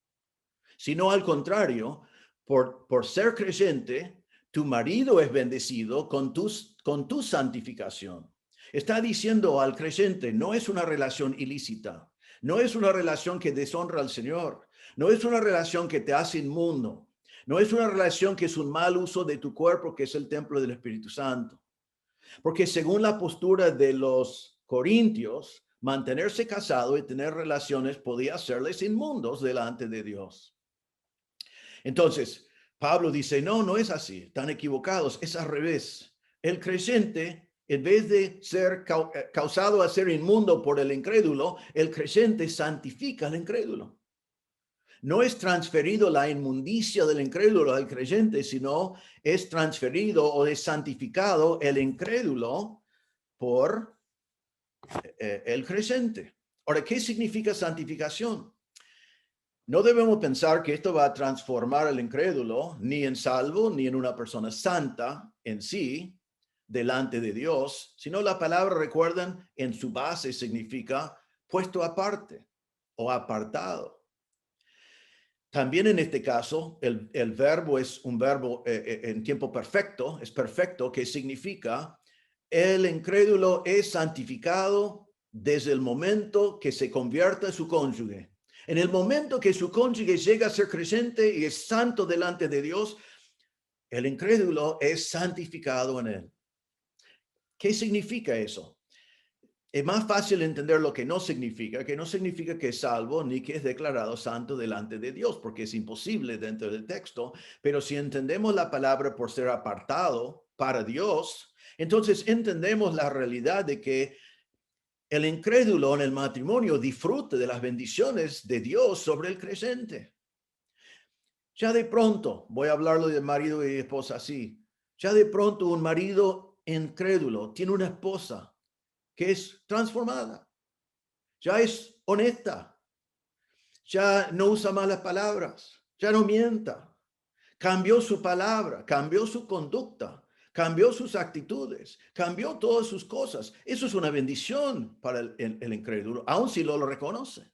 sino al contrario, por ser creyente, tu marido es bendecido con tu santificación. Está diciendo al creyente, no es una relación ilícita, no es una relación que deshonra al Señor, no es una relación que te hace inmundo, no es una relación que es un mal uso de tu cuerpo, que es el templo del Espíritu Santo. Porque según la postura de los corintios, mantenerse casado y tener relaciones podía hacerles inmundos delante de Dios. Entonces, Pablo dice, no es así, están equivocados, es al revés. El creyente, en vez de ser causado a ser inmundo por el incrédulo, el creyente santifica al incrédulo. No es transferido la inmundicia del incrédulo al creyente, sino es transferido o es santificado el incrédulo por el creyente. Ahora, ¿qué significa santificación? No debemos pensar que esto va a transformar al incrédulo ni en salvo, ni en una persona santa en sí, delante de Dios, sino la palabra, recuerdan, en su base significa puesto aparte o apartado. También en este caso, el verbo es un verbo en tiempo perfecto, es perfecto, que significa el incrédulo es santificado desde el momento que se convierta en su cónyuge. En el momento que su cónyuge llega a ser creyente y es santo delante de Dios, el incrédulo es santificado en él. ¿Qué significa eso? Es más fácil entender lo que no significa que es salvo ni que es declarado santo delante de Dios, porque es imposible dentro del texto. Pero si entendemos la palabra por ser apartado para Dios, entonces entendemos la realidad de que el incrédulo en el matrimonio disfruta de las bendiciones de Dios sobre el creyente. Ya de pronto, voy a hablarlo de marido y esposa así, ya de pronto un marido incrédulo tiene una esposa que es transformada, ya es honesta, ya no usa malas palabras, ya no mienta, cambió su palabra, cambió su conducta, cambió sus actitudes, cambió todas sus cosas. Eso es una bendición para el incrédulo, aun si lo reconoce.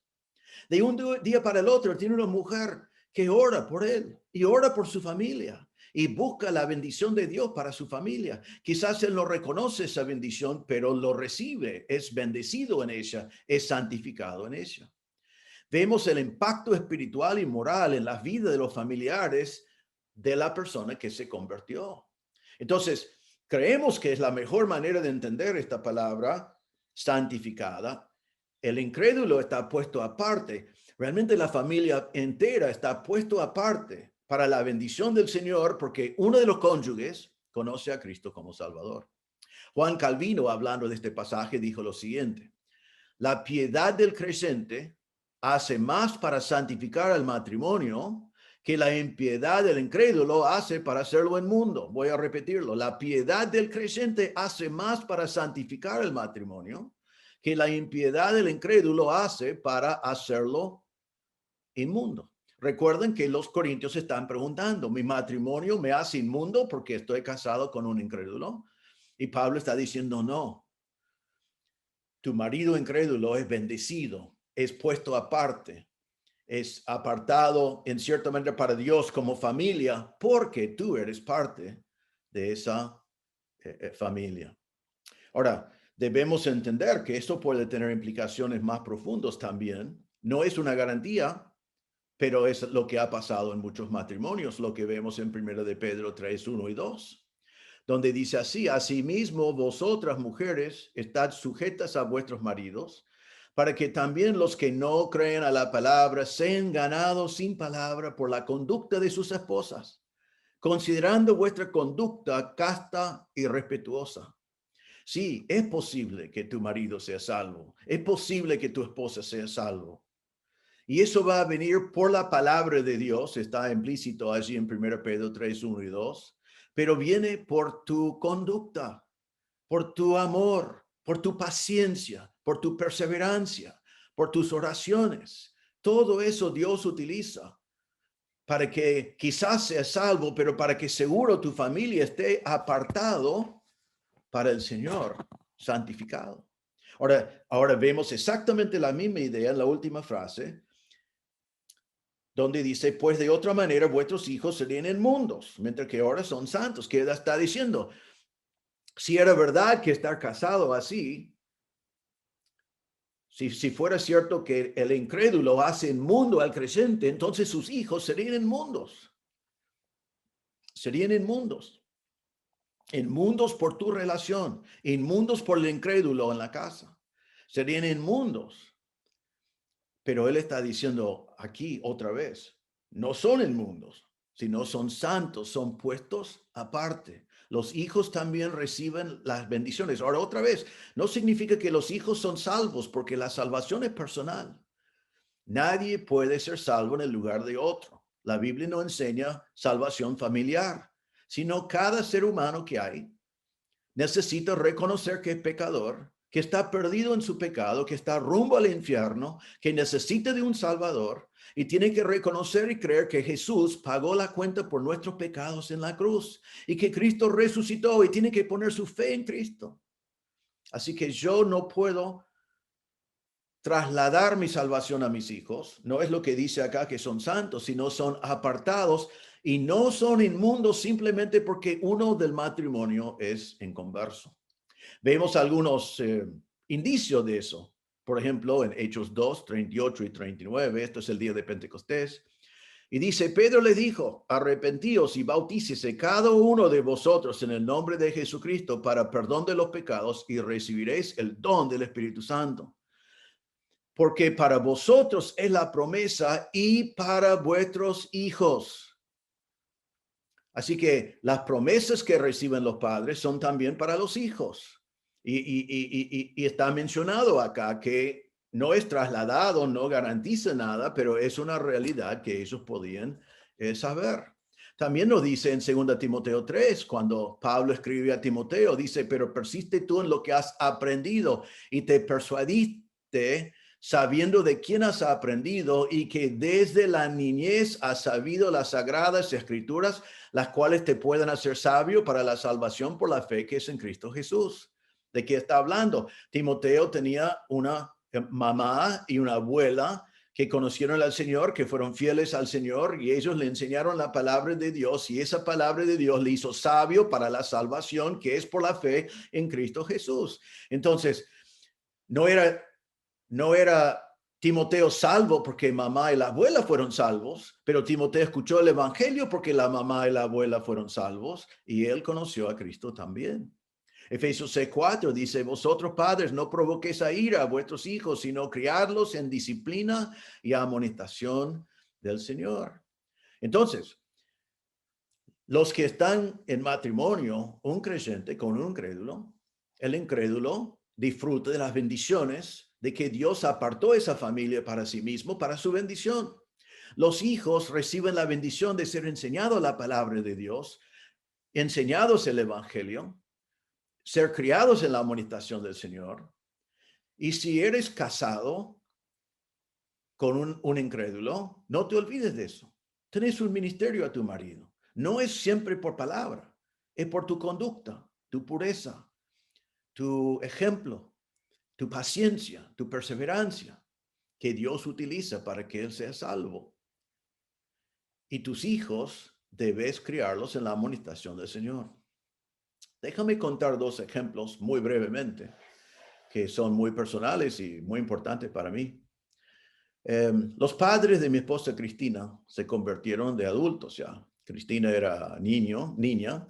De un día para el otro tiene una mujer que ora por él y ora por su familia y busca la bendición de Dios para su familia. Quizás él no reconoce esa bendición, pero lo recibe, es bendecido en ella, es santificado en ella. Vemos el impacto espiritual y moral en la vida de los familiares de la persona que se convirtió. Entonces, creemos que es la mejor manera de entender esta palabra santificada. El incrédulo está puesto aparte. Realmente la familia entera está puesto aparte para la bendición del Señor, porque uno de los cónyuges conoce a Cristo como Salvador. Juan Calvino, hablando de este pasaje, dijo lo siguiente: la piedad del creyente hace más para santificar al matrimonio que la impiedad del incrédulo hace para hacerlo inmundo. Voy a repetirlo. La piedad del creyente hace más para santificar el matrimonio que la impiedad del incrédulo hace para hacerlo inmundo. Recuerden que los corintios están preguntando, ¿mi matrimonio me hace inmundo porque estoy casado con un incrédulo? Y Pablo está diciendo, no. Tu marido incrédulo es bendecido, es puesto aparte, es apartado en cierta manera para Dios como familia, porque tú eres parte de esa familia. Ahora, debemos entender que esto puede tener implicaciones más profundas también. No es una garantía pero es lo que ha pasado en muchos matrimonios, lo que vemos en 1 de Pedro 3, 1 y 2, donde dice así: asimismo vosotras mujeres estad sujetas a vuestros maridos, para que también los que no creen a la palabra sean ganados sin palabra por la conducta de sus esposas, considerando vuestra conducta casta y respetuosa. Sí, es posible que tu marido sea salvo, es posible que tu esposa sea salvo. Y eso va a venir por la palabra de Dios, está implícito allí en 1 Pedro 3, 1 y 2, pero viene por tu conducta, por tu amor, por tu paciencia, por tu perseverancia, por tus oraciones. Todo eso Dios utiliza para que quizás seas salvo, pero para que seguro tu familia esté apartado para el Señor, santificado. Ahora vemos exactamente la misma idea en la última frase, donde dice: pues de otra manera vuestros hijos serían inmundos, mientras que ahora son santos. ¿Qué está diciendo? Si era verdad que estar casado así, si fuera cierto que el incrédulo hace inmundo al creyente, entonces sus hijos serían inmundos. Serían inmundos. Inmundos por tu relación, inmundos por el incrédulo en la casa. Serían inmundos. Pero él está diciendo aquí otra vez, no son inmundos, sino son santos, son puestos aparte. Los hijos también reciben las bendiciones. Ahora, otra vez, no significa que los hijos son salvos, porque la salvación es personal. Nadie puede ser salvo en el lugar de otro. La Biblia no enseña salvación familiar, sino cada ser humano que hay necesita reconocer que es pecador, que está perdido en su pecado, que está rumbo al infierno, que necesita de un Salvador, y tiene que reconocer y creer que Jesús pagó la cuenta por nuestros pecados en la cruz y que Cristo resucitó, y tiene que poner su fe en Cristo. Así que yo no puedo trasladar mi salvación a mis hijos. No es lo que dice acá que son santos, sino son apartados y no son inmundos simplemente porque uno del matrimonio es inconverso. Vemos algunos indicios de eso. Por ejemplo, en Hechos 2, 38 y 39, esto es el día de Pentecostés. Y dice: Pedro le dijo: arrepentíos y bautícese cada uno de vosotros en el nombre de Jesucristo para perdón de los pecados, y recibiréis el don del Espíritu Santo. Porque para vosotros es la promesa y para vuestros hijos. Así que las promesas que reciben los padres son también para los hijos. Y está mencionado acá que no es trasladado, no garantiza nada, pero es una realidad que ellos podían saber. También nos dice en 2 Timoteo 3, cuando Pablo escribe a Timoteo, dice: pero persiste tú en lo que has aprendido y te persuadiste, sabiendo de quién has aprendido y que desde la niñez has sabido las sagradas escrituras, las cuales te pueden hacer sabio para la salvación por la fe que es en Cristo Jesús. ¿De qué está hablando? Timoteo tenía una mamá y una abuela que conocieron al Señor, que fueron fieles al Señor, y ellos le enseñaron la palabra de Dios, y esa palabra de Dios le hizo sabio para la salvación que es por la fe en Cristo Jesús. Entonces, no era Timoteo salvo porque mamá y la abuela fueron salvos, pero Timoteo escuchó el evangelio porque la mamá y la abuela fueron salvos, y él conoció a Cristo también. Efesios 6:4 dice: vosotros padres no provoquéis a ira a vuestros hijos, sino criadlos en disciplina y amonestación del Señor. Entonces, los que están en matrimonio, un creyente con un incrédulo, el incrédulo disfruta de las bendiciones de que Dios apartó esa familia para sí mismo, para su bendición. Los hijos reciben la bendición de ser enseñados la palabra de Dios, enseñados el evangelio, ser criados en la amonestación del Señor. Y si eres casado con un incrédulo, no te olvides de eso. Tenés un ministerio a tu marido. No es siempre por palabra, es por tu conducta, tu pureza, tu ejemplo, tu paciencia, tu perseverancia, que Dios utiliza para que él sea salvo. Y tus hijos debes criarlos en la amonestación del Señor. Déjame contar dos ejemplos muy brevemente, que son muy personales y muy importantes para mí. Los padres de mi esposa Cristina se convirtieron de adultos ya. Cristina era niña,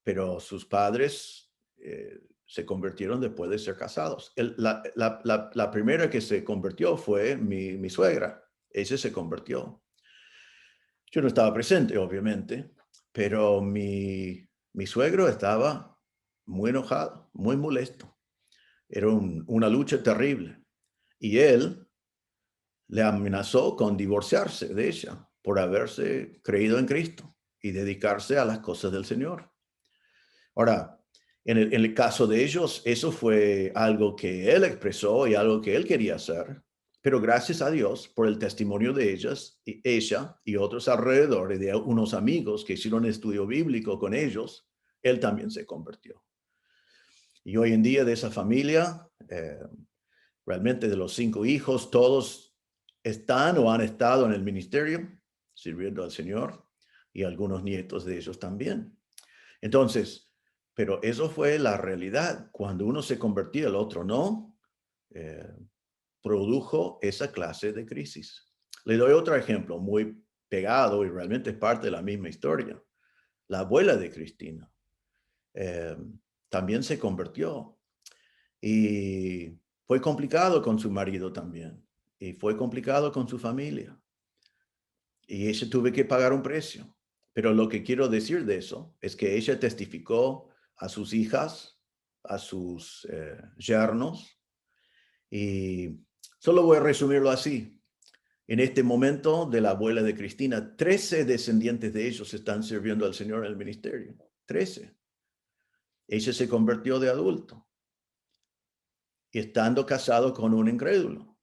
pero sus padres se convirtieron después de ser casados. La primera que se convirtió fue mi suegra. Ella se convirtió. Yo no estaba presente, obviamente, pero mi suegro estaba muy enojado, muy molesto. Era una lucha terrible. Y él le amenazó con divorciarse de ella por haberse creído en Cristo y dedicarse a las cosas del Señor. Ahora, en el caso de ellos, eso fue algo que él expresó y algo que él quería hacer, pero gracias a Dios por el testimonio de ella y otros alrededor de unos amigos que hicieron estudio bíblico con ellos, él también se convirtió. Y hoy en día de esa familia, realmente de los 5 hijos, todos están o han estado en el ministerio sirviendo al Señor y algunos nietos de ellos también. Entonces, pero eso fue la realidad. Cuando uno se convertía, el otro no, produjo esa clase de crisis. Le doy otro ejemplo muy pegado y realmente es parte de la misma historia. La abuela de Cristina también se convirtió y fue complicado con su marido también y fue complicado con su familia y ella tuvo que pagar un precio. Pero lo que quiero decir de eso es que ella testificó a sus hijas, a sus yernos, y solo voy a resumirlo así. En este momento de la abuela de Cristina, 13 descendientes de ellos están sirviendo al Señor en el ministerio. 13. Ella se convirtió de adulto y estando casado con un incrédulo.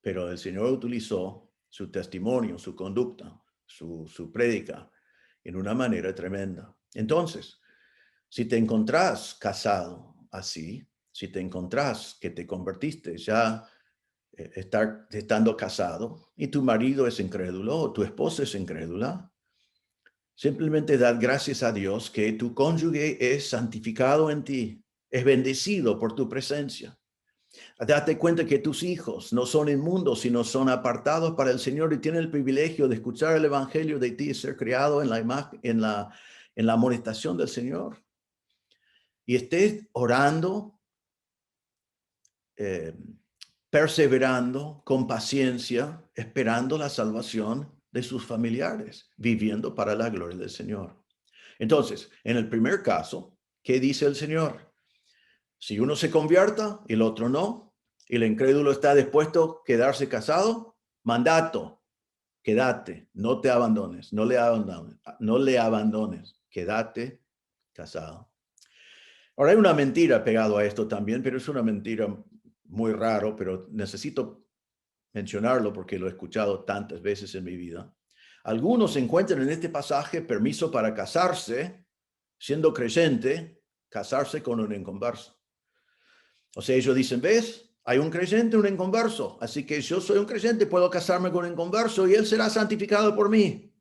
Pero el Señor utilizó su testimonio, su conducta, su prédica en una manera tremenda. Entonces, si te encontrás casado así, si te encontrás que te convertiste ya estando casado y tu marido es incrédulo o tu esposa es incrédula, simplemente dad gracias a Dios que tu cónyuge es santificado en ti, es bendecido por tu presencia. Date cuenta que tus hijos no son inmundos, sino son apartados para el Señor y tienen el privilegio de escuchar el evangelio de ti y ser criado en la amonestación del Señor. Y estés orando, perseverando con paciencia, esperando la salvación de sus familiares, viviendo para la gloria del Señor. Entonces, en el primer caso, ¿qué dice el Señor? Si uno se convierta y el otro no, y el incrédulo está dispuesto a quedarse casado, mandato, quédate, no te abandones, no le abandones, quédate casado. Ahora hay una mentira pegado a esto también, pero es una mentira muy raro, pero necesito mencionarlo porque lo he escuchado tantas veces en mi vida. Algunos encuentran en este pasaje permiso para casarse, siendo creyente, casarse con un inconverso. O sea, ellos dicen, ¿ves? Hay un creyente, un inconverso. Así que yo soy un creyente, puedo casarme con un inconverso y él será santificado por mí.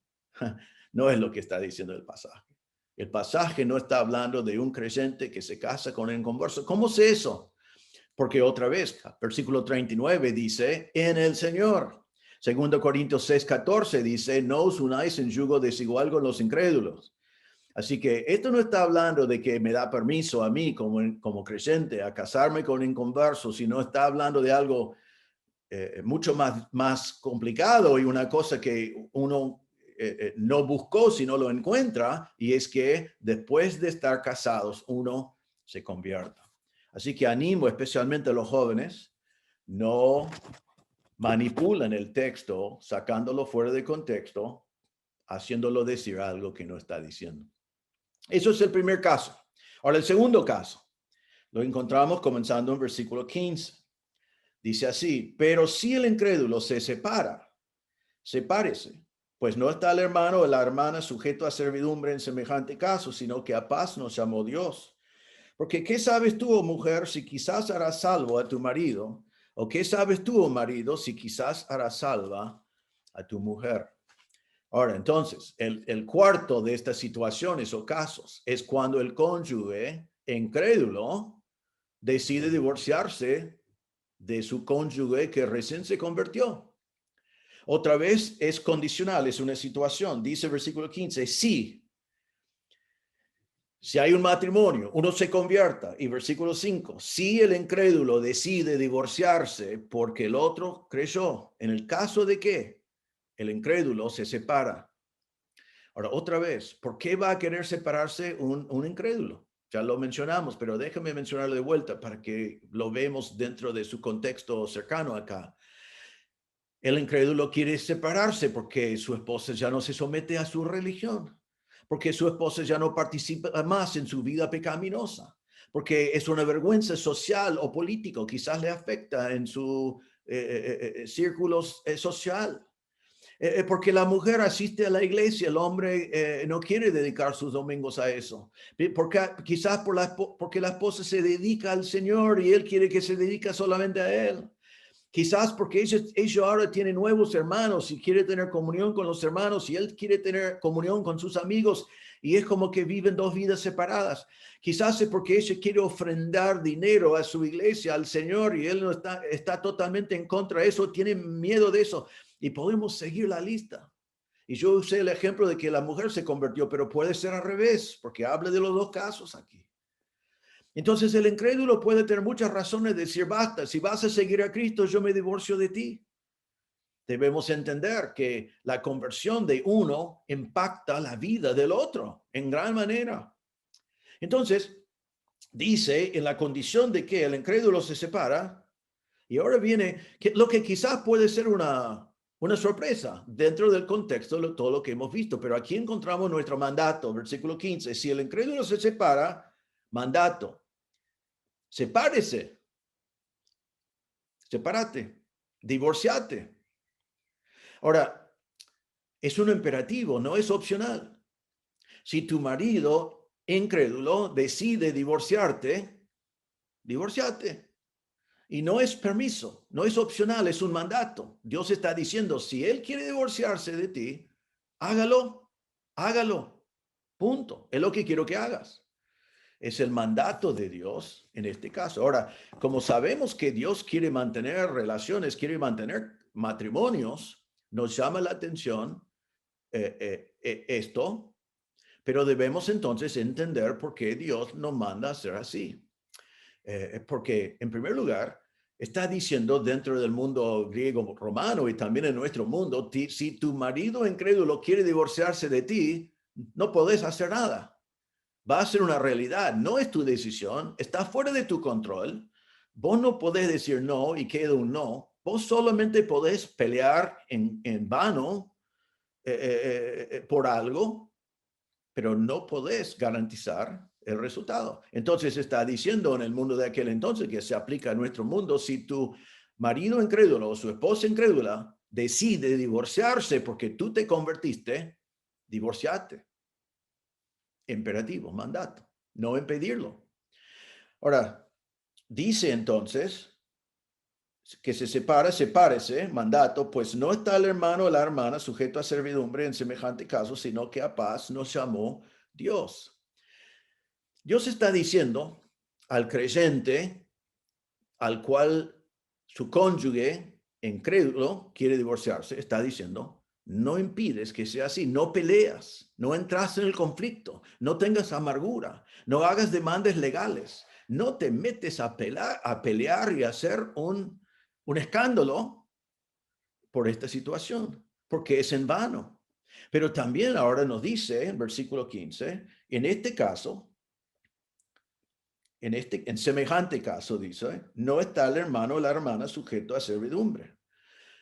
No es lo que está diciendo el pasaje. El pasaje no está hablando de un creyente que se casa con un inconverso. ¿Cómo es eso? Porque otra vez, versículo 39 dice, en el Señor. 2 Corintios 6:14 dice, no os unáis en yugo desigual con los incrédulos. Así que esto no está hablando de que me da permiso a mí como creyente a casarme con un inconverso, sino está hablando de algo mucho más complicado y una cosa que uno no buscó, sino lo encuentra, y es que después de estar casados uno se convierta. Así que animo especialmente a los jóvenes, no manipulan el texto, sacándolo fuera de contexto, haciéndolo decir algo que no está diciendo. Eso es el primer caso. Ahora, el segundo caso lo encontramos comenzando en versículo 15. Dice así, pero si el incrédulo se separa, sepárese, pues no está el hermano o la hermana sujeto a servidumbre en semejante caso, sino que a paz nos llamó Dios. Porque ¿qué sabes tú, oh mujer, si quizás harás salvo a tu marido? ¿O qué sabes tú, oh marido, si quizás harás salva a tu mujer? Ahora, entonces, el cuarto de estas situaciones o casos es cuando el cónyuge incrédulo decide divorciarse de su cónyuge que recién se convirtió. Otra vez es condicional, es una situación. Dice versículo 15, si hay un matrimonio, uno se convierta. Y versículo 5, si el incrédulo decide divorciarse porque el otro creyó, en el caso de que el incrédulo se separa. Ahora, otra vez, ¿por qué va a querer separarse un incrédulo? Ya lo mencionamos, pero déjame mencionarlo de vuelta para que lo vemos dentro de su contexto cercano acá. El incrédulo quiere separarse porque su esposa ya no se somete a su religión, porque su esposa ya no participa más en su vida pecaminosa, porque es una vergüenza social o político, quizás le afecta en su círculo social. Porque la mujer asiste a la iglesia, el hombre no quiere dedicar sus domingos a eso. Porque, quizás porque la esposa se dedica al Señor y él quiere que se dedique solamente a él. Quizás porque ella ahora tiene nuevos hermanos y quiere tener comunión con los hermanos y él quiere tener comunión con sus amigos y es como que viven dos vidas separadas. Quizás es porque ella quiere ofrendar dinero a su iglesia, al Señor, y él no está totalmente en contra de eso, tiene miedo de eso. Y podemos seguir la lista. Y yo usé el ejemplo de que la mujer se convirtió, pero puede ser al revés, porque habla de los dos casos aquí. Entonces el incrédulo puede tener muchas razones de decir, basta, si vas a seguir a Cristo, yo me divorcio de ti. Debemos entender que la conversión de uno impacta la vida del otro en gran manera. Entonces, dice en la condición de que el incrédulo se separa, y ahora viene lo que quizás puede ser una sorpresa dentro del contexto de todo lo que hemos visto, pero aquí encontramos nuestro mandato, versículo 15, si el incrédulo se separa, mandato. Sepárese, sepárate, divorciate. Ahora, es un imperativo, no es opcional. Si tu marido incrédulo decide divorciarte, divorciate. Y no es permiso, no es opcional, es un mandato. Dios está diciendo, si él quiere divorciarse de ti, hágalo, hágalo. Punto. Es lo que quiero que hagas. Es el mandato de Dios en este caso. Ahora, como sabemos que Dios quiere mantener relaciones, quiere mantener matrimonios, nos llama la atención esto, pero debemos entonces entender por qué Dios nos manda a hacer así. Porque, en primer lugar, está diciendo dentro del mundo griego romano y también en nuestro mundo, si tu marido incrédulo quiere divorciarse de ti, no podés hacer nada. Va a ser una realidad, no es tu decisión, está fuera de tu control. Vos no podés decir no y queda un no. Vos solamente podés pelear en vano por algo, pero no podés garantizar el resultado. Entonces está diciendo en el mundo de aquel entonces, que se aplica a nuestro mundo, si tu marido incrédulo o su esposa incrédula decide divorciarse porque tú te convertiste, divorciate. Imperativo, mandato, no impedirlo. Ahora, dice entonces que se sepárese, mandato, pues no está el hermano o la hermana sujeto a servidumbre en semejante caso, sino que a paz nos llamó Dios. Dios está diciendo al creyente al cual su cónyuge incrédulo quiere divorciarse, está diciendo, no impides que sea así, no peleas, no entras en el conflicto, no tengas amargura, no hagas demandas legales, no te metes a pelear y a hacer un escándalo por esta situación, porque es en vano. Pero también ahora nos dice en versículo 15, en este caso, en semejante caso, dice, no está el hermano o la hermana sujeto a servidumbre.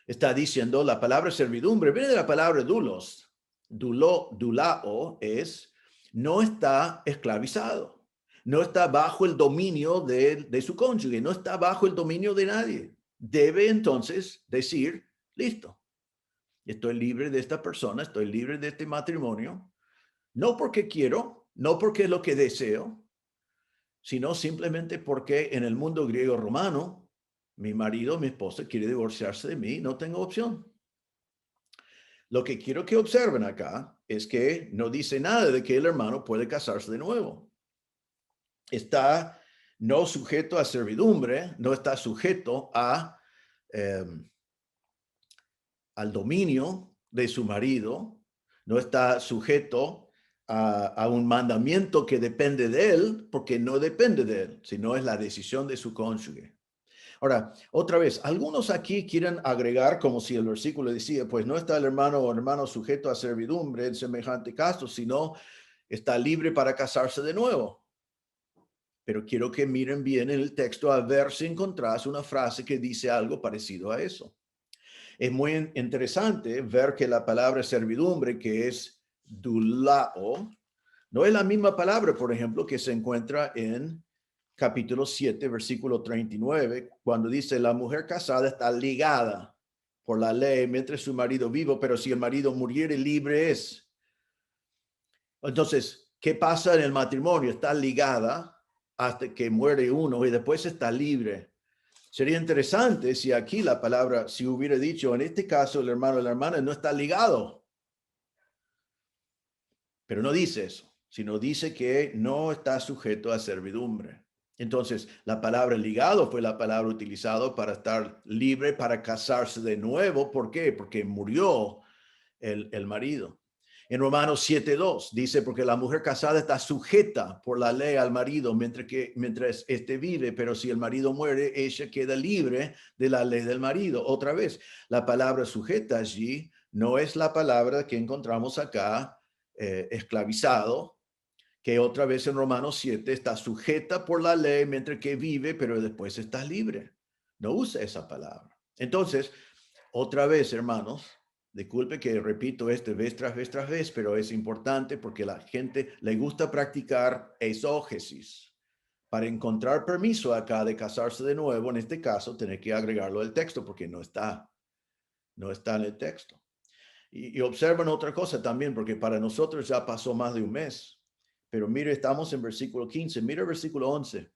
Está diciendo la palabra servidumbre, viene de la palabra dulos. Dulao es, no está esclavizado, no está bajo el dominio de su cónyuge, no está bajo el dominio de nadie. Debe entonces decir, listo, estoy libre de esta persona, estoy libre de este matrimonio, no porque quiero, no porque es lo que deseo, sino simplemente porque en el mundo griego romano, mi marido, mi esposa quiere divorciarse de mí, no tengo opción. Lo que quiero que observen acá es que no dice nada de que el hermano puede casarse de nuevo. Está no sujeto a servidumbre, no está sujeto a, al dominio de su marido, no está sujeto a un mandamiento que depende de él, porque no depende de él, sino es la decisión de su cónyuge. Ahora, otra vez, algunos aquí quieren agregar como si el versículo decía, pues no está el hermano o hermano sujeto a servidumbre en semejante caso, sino está libre para casarse de nuevo. Pero quiero que miren bien en el texto a ver si encontrás una frase que dice algo parecido a eso. Es muy interesante ver que la palabra servidumbre, que es dulao, no es la misma palabra, por ejemplo, que se encuentra en capítulo 7, versículo 39, cuando dice, la mujer casada está ligada por la ley mientras su marido vivo, pero si el marido muriere, libre es. Entonces, ¿qué pasa en el matrimonio? Está ligada hasta que muere uno y después está libre. Sería interesante si aquí la palabra, si hubiera dicho, en este caso el hermano o la hermana no está ligado, pero no dice eso, sino dice que no está sujeto a servidumbre. Entonces, la palabra ligado fue la palabra utilizada para estar libre, para casarse de nuevo. ¿Por qué? Porque murió el marido. En Romanos 7:2 dice, porque la mujer casada está sujeta por la ley al marido mientras éste vive, pero si el marido muere, ella queda libre de la ley del marido. Otra vez, la palabra sujeta allí no es la palabra que encontramos acá, esclavizado, que otra vez en Romanos 7 está sujeta por la ley mientras que vive, pero después está libre. No usa esa palabra. Entonces, otra vez, hermanos, disculpe que repito vez tras vez tras vez, pero es importante porque la gente le gusta practicar exógesis. Para encontrar permiso acá de casarse de nuevo, en este caso, tener que agregarlo al texto porque no está en el texto. Y observan otra cosa también, porque para nosotros ya pasó más de un mes. Pero mire, estamos en versículo 15, mire el versículo 11.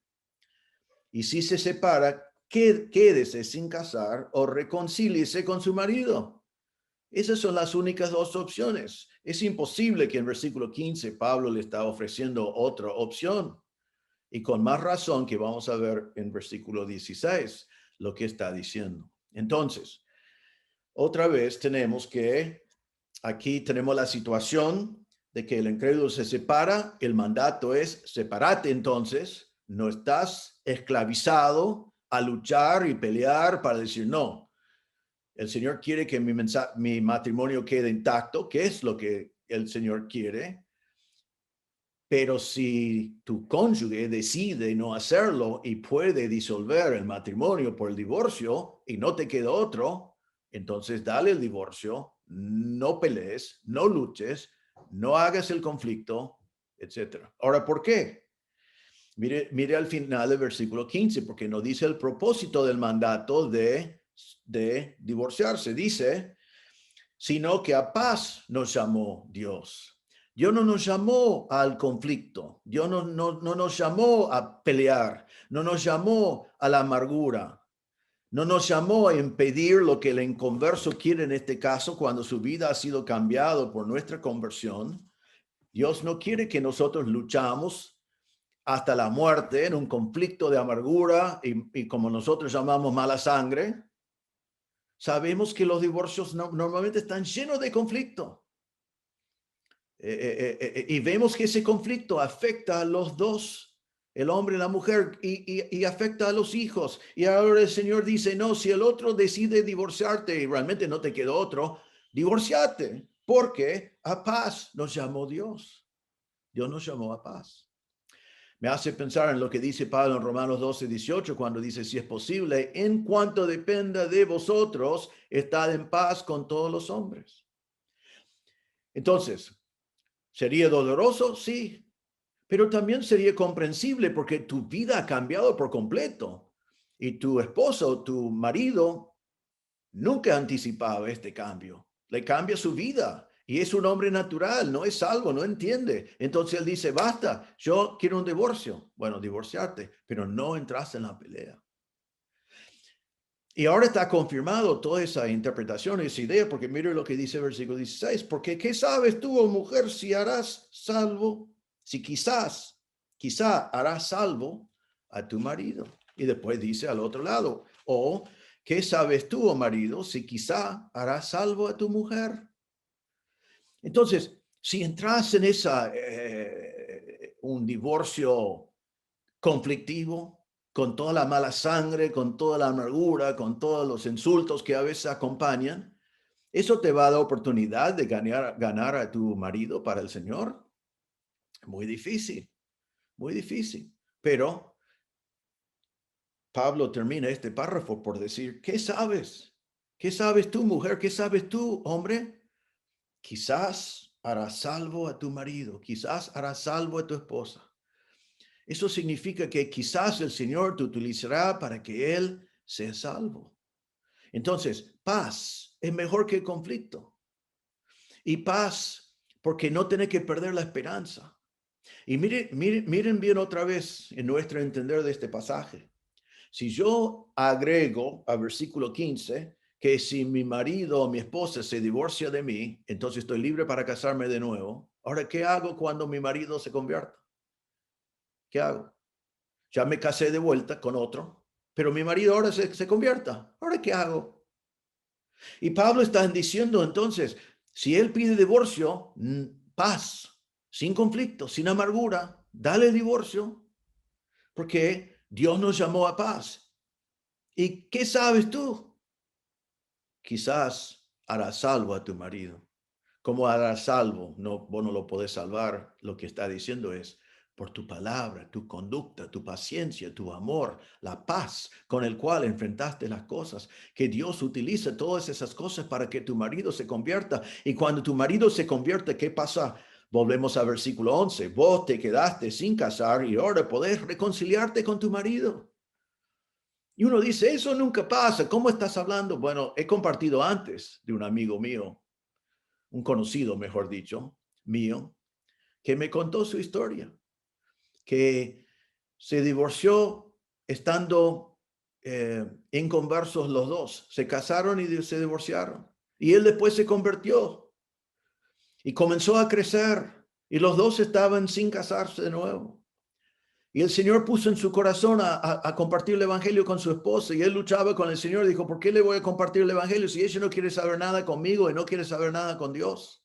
Y si se separa, quédese sin casar o reconcíliese con su marido. Esas son las únicas dos opciones. Es imposible que en versículo 15 Pablo le está ofreciendo otra opción. Y con más razón que vamos a ver en versículo 16 lo que está diciendo. Entonces, otra vez aquí tenemos la situación de que el incrédulo se separa. El mandato es sepárate entonces. No estás esclavizado a luchar y pelear para decir no. El Señor quiere que mi matrimonio quede intacto, que es lo que el Señor quiere. Pero si tu cónyuge decide no hacerlo y puede disolver el matrimonio por el divorcio y no te queda otro, entonces dale el divorcio, no pelees, no luches, no hagas el conflicto, etc. Ahora, ¿por qué? Mire al final del versículo 15, porque no dice el propósito del mandato de divorciarse. Dice, sino que a paz nos llamó Dios. Dios no nos llamó al conflicto. Dios no nos llamó a pelear. No nos llamó a la amargura. No nos llamó a impedir lo que el inconverso quiere en este caso cuando su vida ha sido cambiado por nuestra conversión. Dios no quiere que nosotros luchamos hasta la muerte en un conflicto de amargura y como nosotros llamamos mala sangre. Sabemos que los divorcios normalmente están llenos de conflicto. Y vemos que ese conflicto afecta a los dos, el hombre y la mujer, y afecta a los hijos. Y ahora el Señor dice, no, si el otro decide divorciarte y realmente no te queda otro, divorciate, porque a paz nos llamó Dios. Dios nos llamó a paz. Me hace pensar en lo que dice Pablo en Romanos 12:18, cuando dice, si es posible, en cuanto dependa de vosotros, estad en paz con todos los hombres. Entonces, ¿sería doloroso? Sí, pero también sería comprensible porque tu vida ha cambiado por completo y tu esposo, tu marido, nunca anticipaba este cambio. Le cambia su vida y es un hombre natural, no es salvo, no entiende. Entonces él dice, basta, yo quiero un divorcio. Bueno, divorciarte, pero no entras en la pelea. Y ahora está confirmado toda esa interpretación, esa idea, porque mire lo que dice el versículo 16, porque ¿qué sabes tú, oh mujer, si harás salvo? Si quizá harás salvo a tu marido. Y después dice al otro lado, o ¿qué sabes tú, oh marido, si quizá harás salvo a tu mujer? Entonces, si entras en un divorcio conflictivo, con toda la mala sangre, con toda la amargura, con todos los insultos que a veces acompañan, ¿eso te va a dar oportunidad de ganar a tu marido para el Señor? Muy difícil, muy difícil. Pero Pablo termina este párrafo por decir, ¿qué sabes? ¿Qué sabes tú, mujer? ¿Qué sabes tú, hombre? Quizás harás salvo a tu marido, quizás harás salvo a tu esposa. Eso significa que quizás el Señor te utilizará para que Él sea salvo. Entonces, paz es mejor que conflicto. Y paz porque no tiene que perder la esperanza. Y miren bien otra vez en nuestro entender de este pasaje. Si yo agrego a versículo 15 que si mi marido o mi esposa se divorcia de mí, entonces estoy libre para casarme de nuevo. Ahora, ¿qué hago cuando mi marido se convierta? ¿Qué hago? Ya me casé de vuelta con otro, pero mi marido ahora se convierta. ¿Ahora qué hago? Y Pablo está diciendo entonces, si él pide divorcio, paz, sin conflicto, sin amargura, dale el divorcio, porque Dios nos llamó a paz. ¿Y qué sabes tú? Quizás harás salvo a tu marido. ¿Cómo harás salvo? No, vos no lo podés salvar. Lo que está diciendo es, por tu palabra, tu conducta, tu paciencia, tu amor, la paz con el cual enfrentaste las cosas, que Dios utiliza todas esas cosas para que tu marido se convierta. Y cuando tu marido se convierte, ¿qué pasa? Volvemos al versículo 11. Vos te quedaste sin casar y ahora podés reconciliarte con tu marido. Y uno dice, eso nunca pasa. ¿Cómo estás hablando? Bueno, he compartido antes de un amigo mío, un conocido, mejor dicho, mío, que me contó su historia, que se divorció estando inconversos los dos. Se casaron y se divorciaron. Y él después se convirtió y comenzó a crecer. Y los dos estaban sin casarse de nuevo. Y el Señor puso en su corazón a compartir el evangelio con su esposa. Y él luchaba con el Señor. Dijo, ¿por qué le voy a compartir el evangelio si ella no quiere saber nada conmigo y no quiere saber nada con Dios?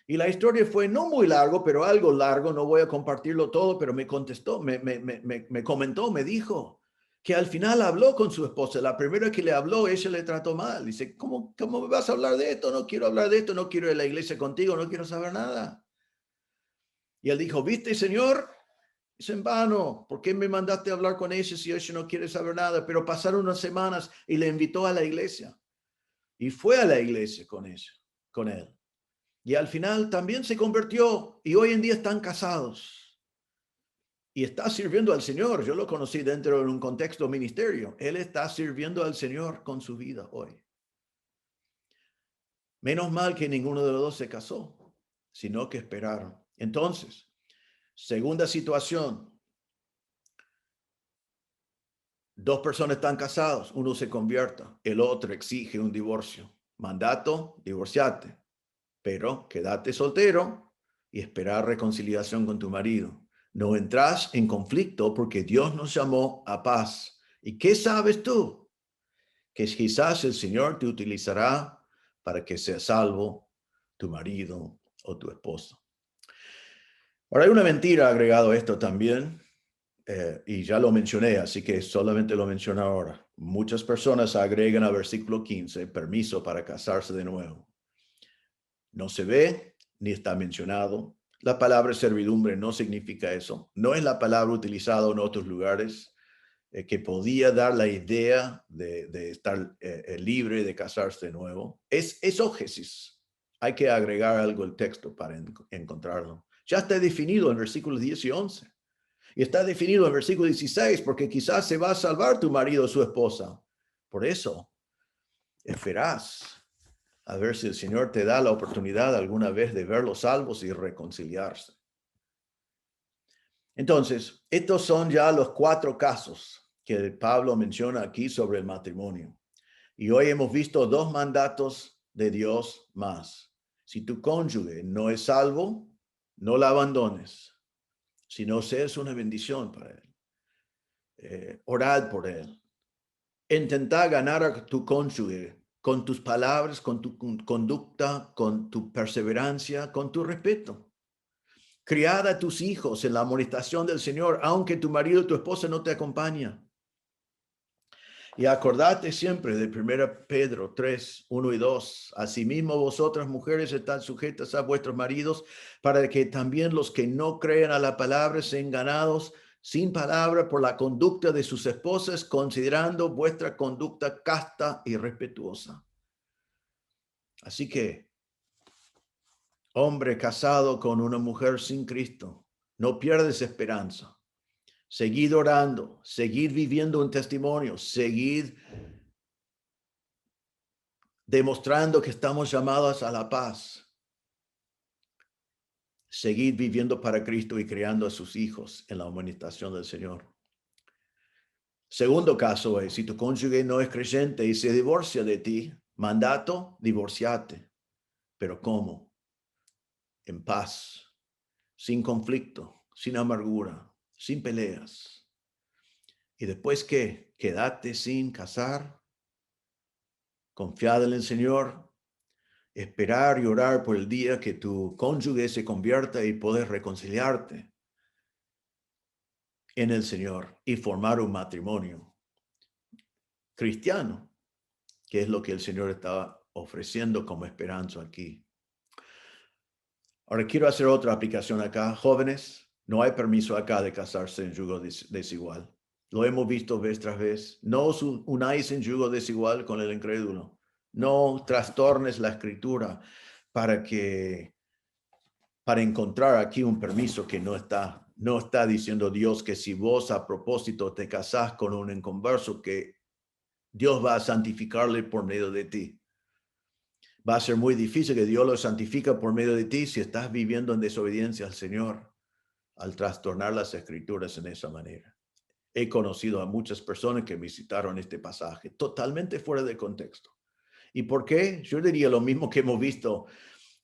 Y la historia fue no muy largo, pero algo largo. No voy a compartirlo todo, pero me contestó, me comentó, me dijo que al final habló con su esposa. La primera que le habló, ella le trató mal. Dice, ¿cómo me vas a hablar de esto? No quiero hablar de esto, no quiero ir a la iglesia contigo, no quiero saber nada. Y él dijo, ¿viste, Señor? Es en vano. ¿Por qué me mandaste a hablar con ella si ella no quiere saber nada? Pero pasaron unas semanas y le invitó a la iglesia. Y fue a la iglesia con ella, con él. Y al final también se convirtió y hoy en día están casados. Y está sirviendo al Señor. Yo lo conocí dentro de un contexto ministerio. Él está sirviendo al Señor con su vida hoy. Menos mal que ninguno de los dos se casó, sino que esperaron. Entonces, segunda situación. Dos personas están casados, uno se convierta, el otro exige un divorcio. Mandato, divorciate, pero quédate soltero y esperar reconciliación con tu marido. No entras en conflicto porque Dios nos llamó a paz. ¿Y qué sabes tú? Que quizás el Señor te utilizará para que sea salvo tu marido o tu esposo. Ahora hay una mentira agregado a esto también. Y ya lo mencioné, así que solamente lo menciono ahora. Muchas personas agregan al versículo 15 permiso para casarse de nuevo. No se ve ni está mencionado. La palabra servidumbre no significa eso. No es la palabra utilizada en otros lugares que podía dar la idea de estar libre de casarse de nuevo. Es exógesis. Hay que agregar algo al texto para encontrarlo. Ya está definido en versículos 10 y 11. Y está definido en versículo 16, porque quizás se va a salvar tu marido o su esposa. Por eso, esperás a ver si el Señor te da la oportunidad alguna vez de verlos salvos y reconciliarse. Entonces, estos son ya los 4 casos que Pablo menciona aquí sobre el matrimonio. Y hoy hemos visto 2 mandatos de Dios más. Si tu cónyuge no es salvo, no la abandones, sino seas una bendición para él. orad por él. Intentad ganar a tu cónyuge con tus palabras, con tu conducta, con tu perseverancia, con tu respeto. Criad a tus hijos en la amonestación del Señor, aunque tu marido o tu esposa no te acompaña. Y acordate siempre de 1 Pedro 3, 1 y 2. Asimismo, vosotras mujeres estad sujetas a vuestros maridos, para que también los que no crean a la palabra sean ganados sin palabra por la conducta de sus esposas, considerando vuestra conducta casta y respetuosa. Así que, hombre casado con una mujer sin Cristo, no pierdes esperanza. Seguid orando, seguid viviendo un testimonio, seguid demostrando que estamos llamados a la paz. Seguid viviendo para Cristo y criando a sus hijos en la amonestación del Señor. Segundo caso es, si tu cónyuge no es creyente y se divorcia de ti, mandato, divorciate. ¿Pero cómo? En paz, sin conflicto, sin amargura, sin peleas. ¿Y después qué? Quédate sin casar, confiad en el Señor, esperar y orar por el día que tu cónyuge se convierta y poder reconciliarte en el Señor y formar un matrimonio cristiano, que es lo que el Señor está ofreciendo como esperanza aquí. Ahora quiero hacer otra aplicación acá. Jóvenes, no hay permiso acá de casarse en yugo desigual. Lo hemos visto vez tras vez. No os unáis en yugo desigual con el incrédulo. No trastornes la escritura para encontrar aquí un permiso que no está diciendo Dios que si vos a propósito te casás con un inconverso, que Dios va a santificarle por medio de ti. Va a ser muy difícil que Dios lo santifique por medio de ti si estás viviendo en desobediencia al Señor, al trastornar las escrituras en esa manera. He conocido a muchas personas que visitaron este pasaje totalmente fuera de contexto. ¿Y por qué? Yo diría lo mismo que hemos visto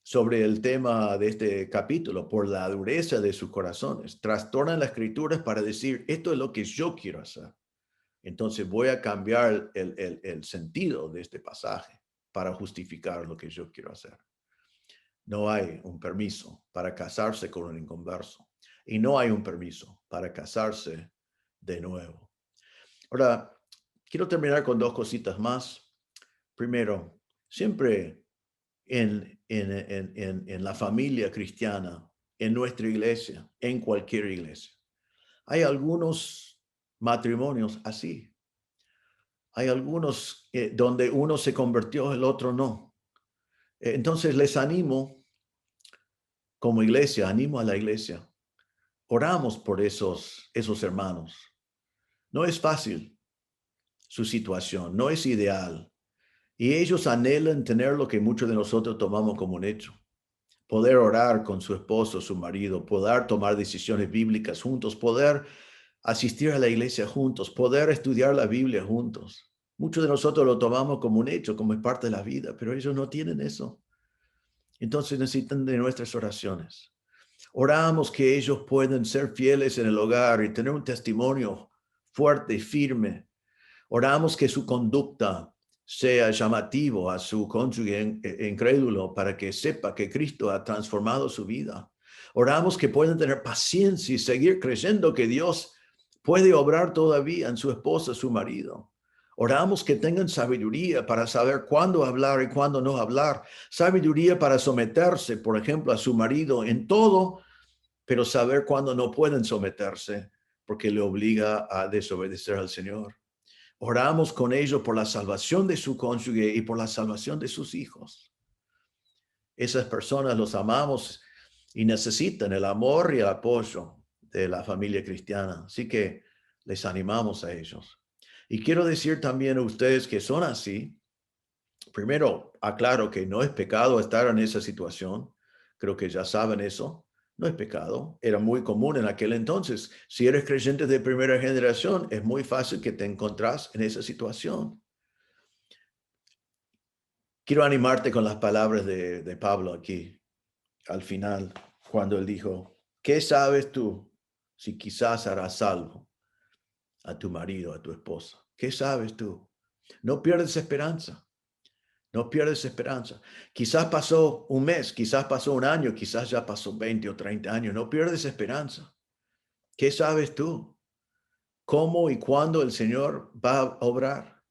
sobre el tema de este capítulo, por la dureza de sus corazones. Trastornan las escrituras para decir, esto es lo que yo quiero hacer. Entonces voy a cambiar el sentido de este pasaje para justificar lo que yo quiero hacer. No hay un permiso para casarse con un inconverso y no hay un permiso para casarse de nuevo. Ahora, quiero terminar con dos cositas más. Primero, siempre en la familia cristiana, en nuestra iglesia, en cualquier iglesia, hay algunos matrimonios así. Hay algunos donde uno se convirtió, el otro no. Entonces les animo, como iglesia, animo a la iglesia. Oramos por esos hermanos. No es fácil su situación, no es ideal. Y ellos anhelan tener lo que muchos de nosotros tomamos como un hecho. Poder orar con su esposo, su marido, poder tomar decisiones bíblicas juntos, poder asistir a la iglesia juntos, poder estudiar la Biblia juntos. Muchos de nosotros lo tomamos como un hecho, como es parte de la vida, pero ellos no tienen eso. Entonces necesitan de nuestras oraciones. Oramos que ellos puedan ser fieles en el hogar y tener un testimonio fuerte y firme. Oramos que su conducta sea llamativo a su cónyuge incrédulo para que sepa que Cristo ha transformado su vida. Oramos que puedan tener paciencia y seguir creyendo que Dios puede obrar todavía en su esposa, su marido. Oramos que tengan sabiduría para saber cuándo hablar y cuándo no hablar. Sabiduría para someterse, por ejemplo, a su marido en todo, pero saber cuándo no pueden someterse porque le obliga a desobedecer al Señor. Oramos con ellos por la salvación de su cónyuge y por la salvación de sus hijos. Esas personas los amamos y necesitan el amor y el apoyo de la familia cristiana. Así que les animamos a ellos. Y quiero decir también a ustedes que son así. Primero, aclaro que no es pecado estar en esa situación. Creo que ya saben eso. No es pecado. Era muy común en aquel entonces. Si eres creyente de primera generación, es muy fácil que te encontrás en esa situación. Quiero animarte con las palabras de Pablo aquí, al final, cuando él dijo, ¿qué sabes tú si quizás harás salvo? a tu marido, a tu esposa? ¿Qué sabes tú? No pierdes esperanza. No pierdes esperanza. Quizás pasó un mes, quizás pasó un año, quizás ya pasó 20 o 30 años. No pierdes esperanza. ¿Qué sabes tú? ¿Cómo y cuándo el Señor va a obrar?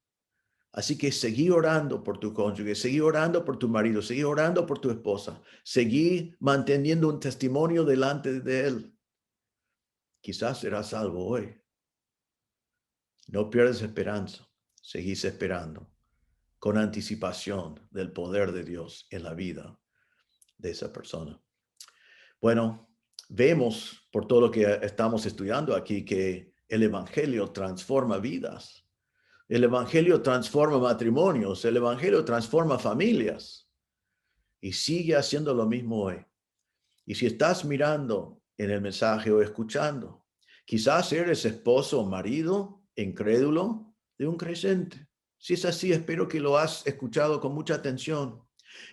Así que seguí orando por tu cónyuge, seguí orando por tu marido, seguí orando por tu esposa, seguí manteniendo un testimonio delante de Él. Quizás serás salvo hoy. No pierdes esperanza, seguís esperando con anticipación del poder de Dios en la vida de esa persona. Bueno, vemos por todo lo que estamos estudiando aquí que el Evangelio transforma vidas. El Evangelio transforma matrimonios, el Evangelio transforma familias y sigue haciendo lo mismo hoy. Y si estás mirando en el mensaje o escuchando, quizás eres esposo o marido incrédulo de un creyente. Si es así, espero que lo has escuchado con mucha atención.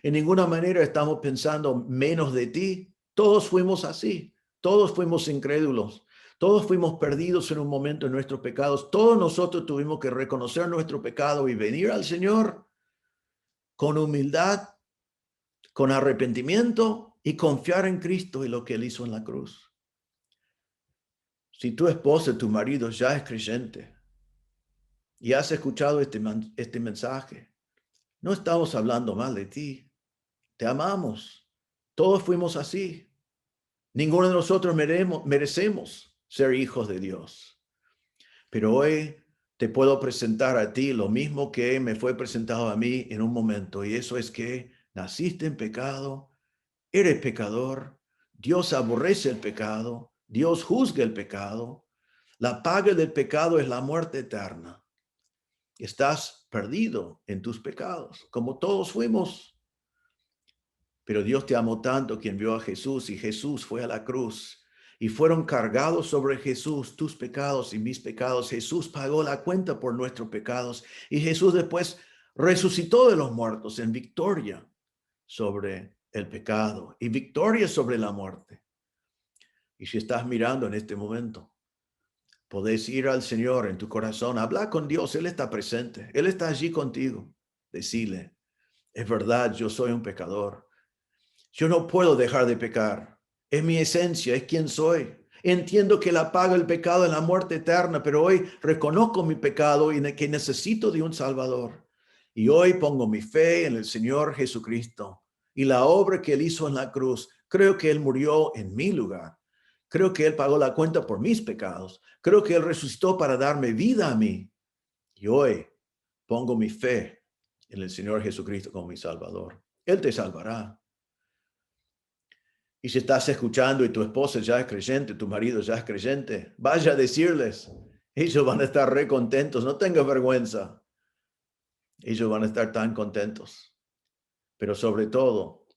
En ninguna manera estamos pensando menos de ti. Todos fuimos así, todos fuimos incrédulos. Todos fuimos perdidos en un momento en nuestros pecados. Todos nosotros tuvimos que reconocer nuestro pecado y venir al Señor con humildad, con arrepentimiento y confiar en Cristo y lo que Él hizo en la cruz. Si tu esposa, tu marido ya es creyente y has escuchado este mensaje, no estamos hablando mal de ti. Te amamos. Todos fuimos así. Ninguno de nosotros merecemos ser hijos de Dios. Pero hoy te puedo presentar a ti lo mismo que me fue presentado a mí en un momento, y eso es que naciste en pecado, eres pecador, Dios aborrece el pecado, Dios juzga el pecado, la paga del pecado es la muerte eterna. Estás perdido en tus pecados, como todos fuimos. Pero Dios te amó tanto que envió a Jesús y Jesús fue a la cruz y fueron cargados sobre Jesús tus pecados y mis pecados. Jesús pagó la cuenta por nuestros pecados y Jesús después resucitó de los muertos en victoria sobre el pecado y victoria sobre la muerte. Y si estás mirando en este momento, podés ir al Señor en tu corazón, hablar con Dios, Él está presente, Él está allí contigo. Decirle, es verdad, yo soy un pecador. Yo no puedo dejar de pecar. Es mi esencia, es quien soy. Entiendo que la paga del pecado es la muerte eterna, pero hoy reconozco mi pecado y que necesito de un Salvador. Y hoy pongo mi fe en el Señor Jesucristo y la obra que Él hizo en la cruz. Creo que Él murió en mi lugar. Creo que Él pagó la cuenta por mis pecados. Creo que Él resucitó para darme vida a mí. Y hoy pongo mi fe en el Señor Jesucristo como mi Salvador. Él te salvará. Y si estás escuchando y tu esposa ya es creyente, tu marido ya es creyente, vaya a decirles. Ellos van a estar re contentos. No tengas vergüenza. Ellos van a estar tan contentos. Pero sobre todo,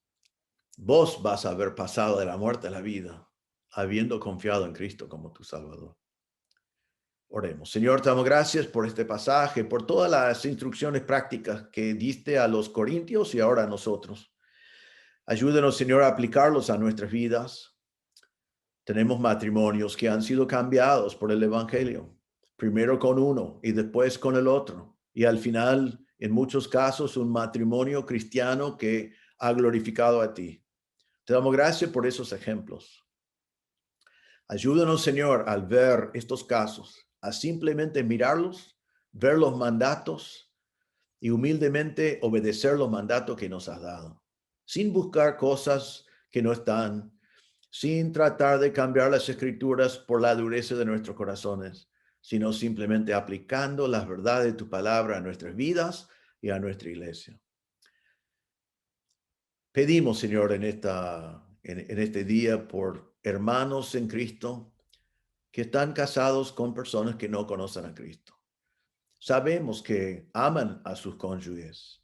vos vas a haber pasado de la muerte a la vida, habiendo confiado en Cristo como tu Salvador. Oremos. Señor, te damos gracias por este pasaje, por todas las instrucciones prácticas que diste a los corintios y ahora a nosotros. Ayúdenos, Señor, a aplicarlos a nuestras vidas. Tenemos matrimonios que han sido cambiados por el Evangelio, primero con uno y después con el otro. Y al final, en muchos casos, un matrimonio cristiano que ha glorificado a ti. Te damos gracias por esos ejemplos. Ayúdanos, Señor, al ver estos casos, a simplemente mirarlos, ver los mandatos y humildemente obedecer los mandatos que nos has dado, sin buscar cosas que no están, sin tratar de cambiar las escrituras por la dureza de nuestros corazones, sino simplemente aplicando las verdades de tu palabra a nuestras vidas y a nuestra iglesia. Pedimos, Señor, en este día por hermanos en Cristo que están casados con personas que no conocen a Cristo. Sabemos que aman a sus cónyuges.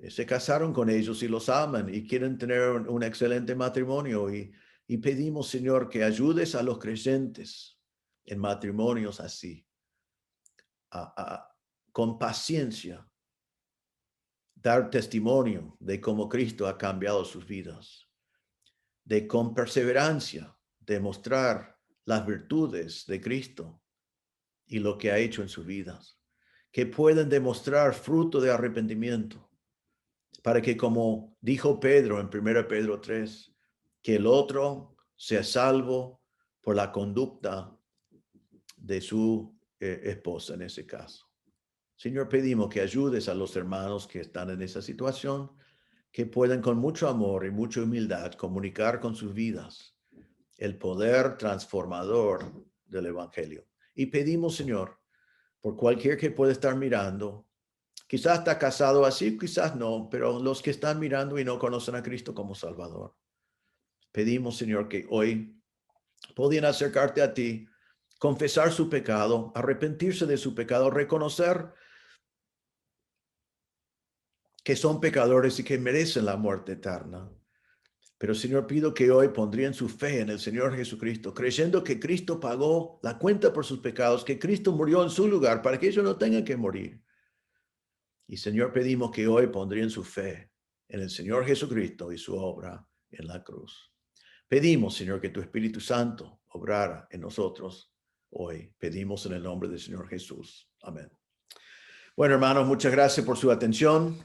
Se casaron con ellos y los aman y quieren tener un excelente matrimonio y pedimos, Señor, que ayudes a los creyentes en matrimonios así, con paciencia, dar testimonio de cómo Cristo ha cambiado sus vidas, de con perseverancia demostrar las virtudes de Cristo y lo que ha hecho en sus vidas, que puedan demostrar fruto de arrepentimiento, para que, como dijo Pedro en 1 Pedro 3, que el otro sea salvo por la conducta de su esposa en ese caso. Señor, pedimos que ayudes a los hermanos que están en esa situación, que puedan con mucho amor y mucha humildad comunicar con sus vidas el poder transformador del Evangelio. Y pedimos, Señor, por cualquier que pueda estar mirando, quizás está casado así, quizás no, pero los que están mirando y no conocen a Cristo como Salvador, pedimos, Señor, que hoy podían acercarte a ti, confesar su pecado, arrepentirse de su pecado, reconocer que son pecadores y que merecen la muerte eterna. Pero, Señor, pido que hoy pondrían su fe en el Señor Jesucristo, creyendo que Cristo pagó la cuenta por sus pecados, que Cristo murió en su lugar para que ellos no tengan que morir. Y, Señor, pedimos que hoy pondrían su fe en el Señor Jesucristo y su obra en la cruz. Pedimos, Señor, que tu Espíritu Santo obrara en nosotros hoy. Pedimos en el nombre del Señor Jesús. Amén. Bueno, hermanos, muchas gracias por su atención.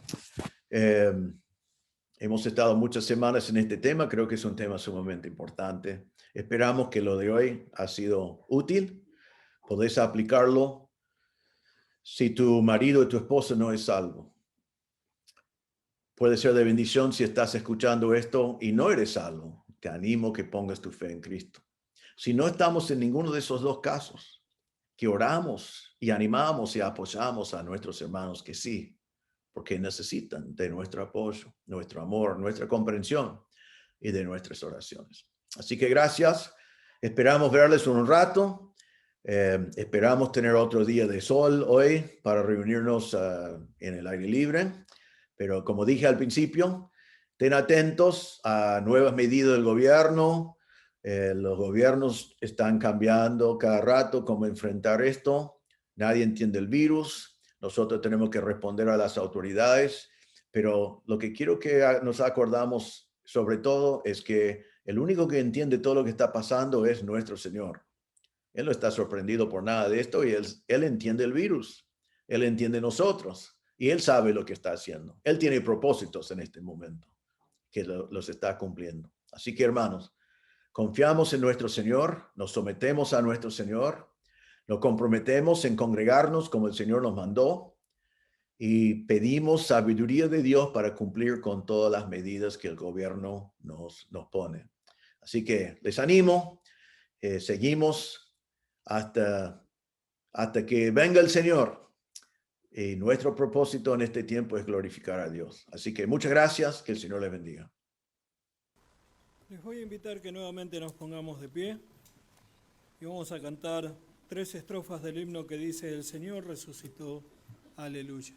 Hemos estado muchas semanas en este tema. Creo que es un tema sumamente importante. Esperamos que lo de hoy ha sido útil. Podés aplicarlo si tu marido o tu esposa no es salvo. Puede ser de bendición si estás escuchando esto y no eres salvo. Te animo que pongas tu fe en Cristo. Si no estamos en ninguno de esos dos casos, que oramos y animamos y apoyamos a nuestros hermanos que sí, porque necesitan de nuestro apoyo, nuestro amor, nuestra comprensión y de nuestras oraciones. Así que gracias. Esperamos verles un rato. Esperamos tener otro día de sol hoy para reunirnos en el aire libre. Pero como dije al principio, estén atentos a nuevas medidas del gobierno. Los gobiernos están cambiando cada rato cómo enfrentar esto. Nadie entiende el virus. Nosotros tenemos que responder a las autoridades. Pero lo que quiero que nos acordamos sobre todo es que el único que entiende todo lo que está pasando es nuestro Señor. Él no está sorprendido por nada de esto y él entiende el virus. Él entiende nosotros. Y Él sabe lo que está haciendo. Él tiene propósitos en este momento que los está cumpliendo. Así que, hermanos, confiamos en nuestro Señor, nos sometemos a nuestro Señor, nos comprometemos en congregarnos como el Señor nos mandó y pedimos sabiduría de Dios para cumplir con todas las medidas que el gobierno nos pone. Así que les animo, seguimos hasta que venga el Señor. Y nuestro propósito en este tiempo es glorificar a Dios. Así que muchas gracias, que el Señor les bendiga. Les voy a invitar que nuevamente nos pongamos de pie y vamos a cantar 3 estrofas del himno que dice: el Señor resucitó, aleluya.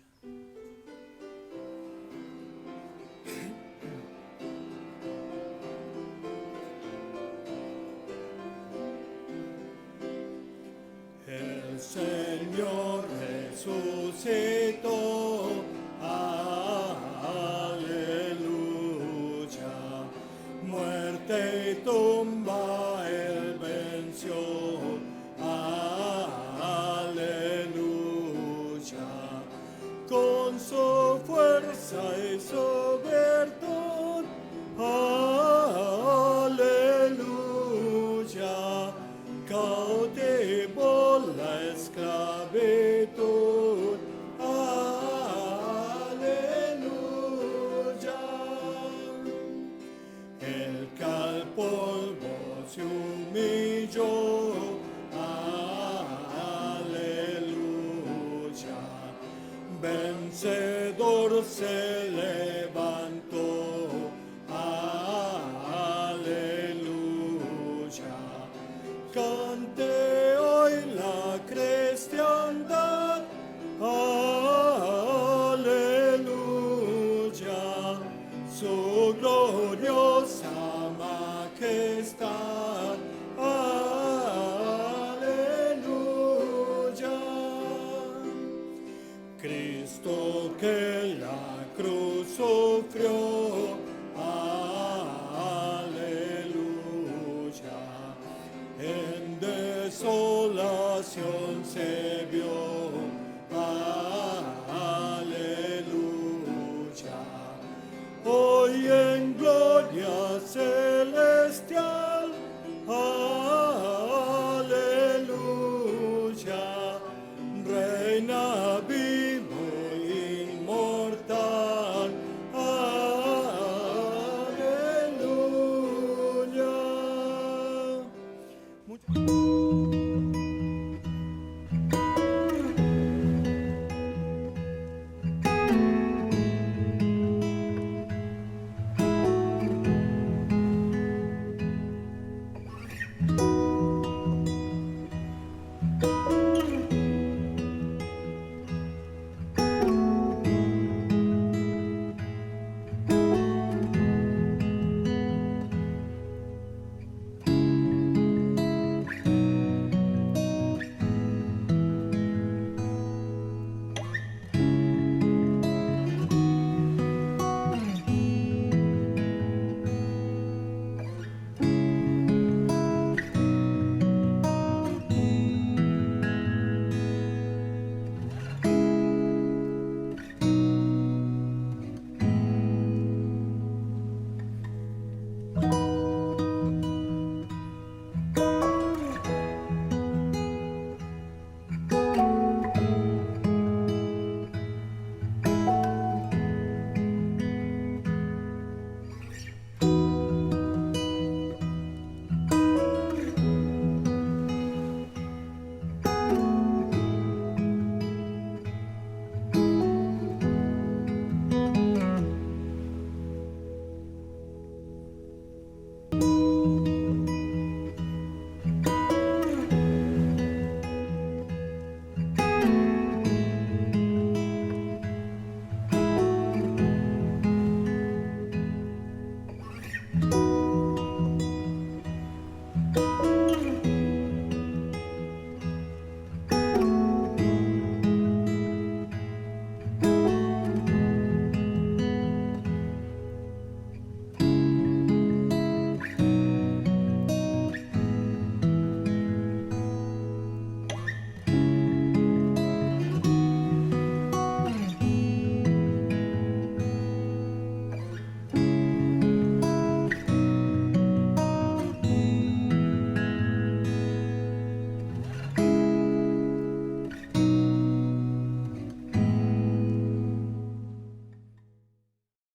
El Señor resucitó, aleluya. Muerte y tumba Él venció, aleluya. Con su fuerza y su virtud, aleluya. Cautivó la esclavitud, aleluya. El que al polvo se humilló, aleluya. Vencedor se levantó, aleluya. Cante hoy la cristiandad, aleluya. Su gloriosa majestad, aleluya. Cristo que la cruz sufrió,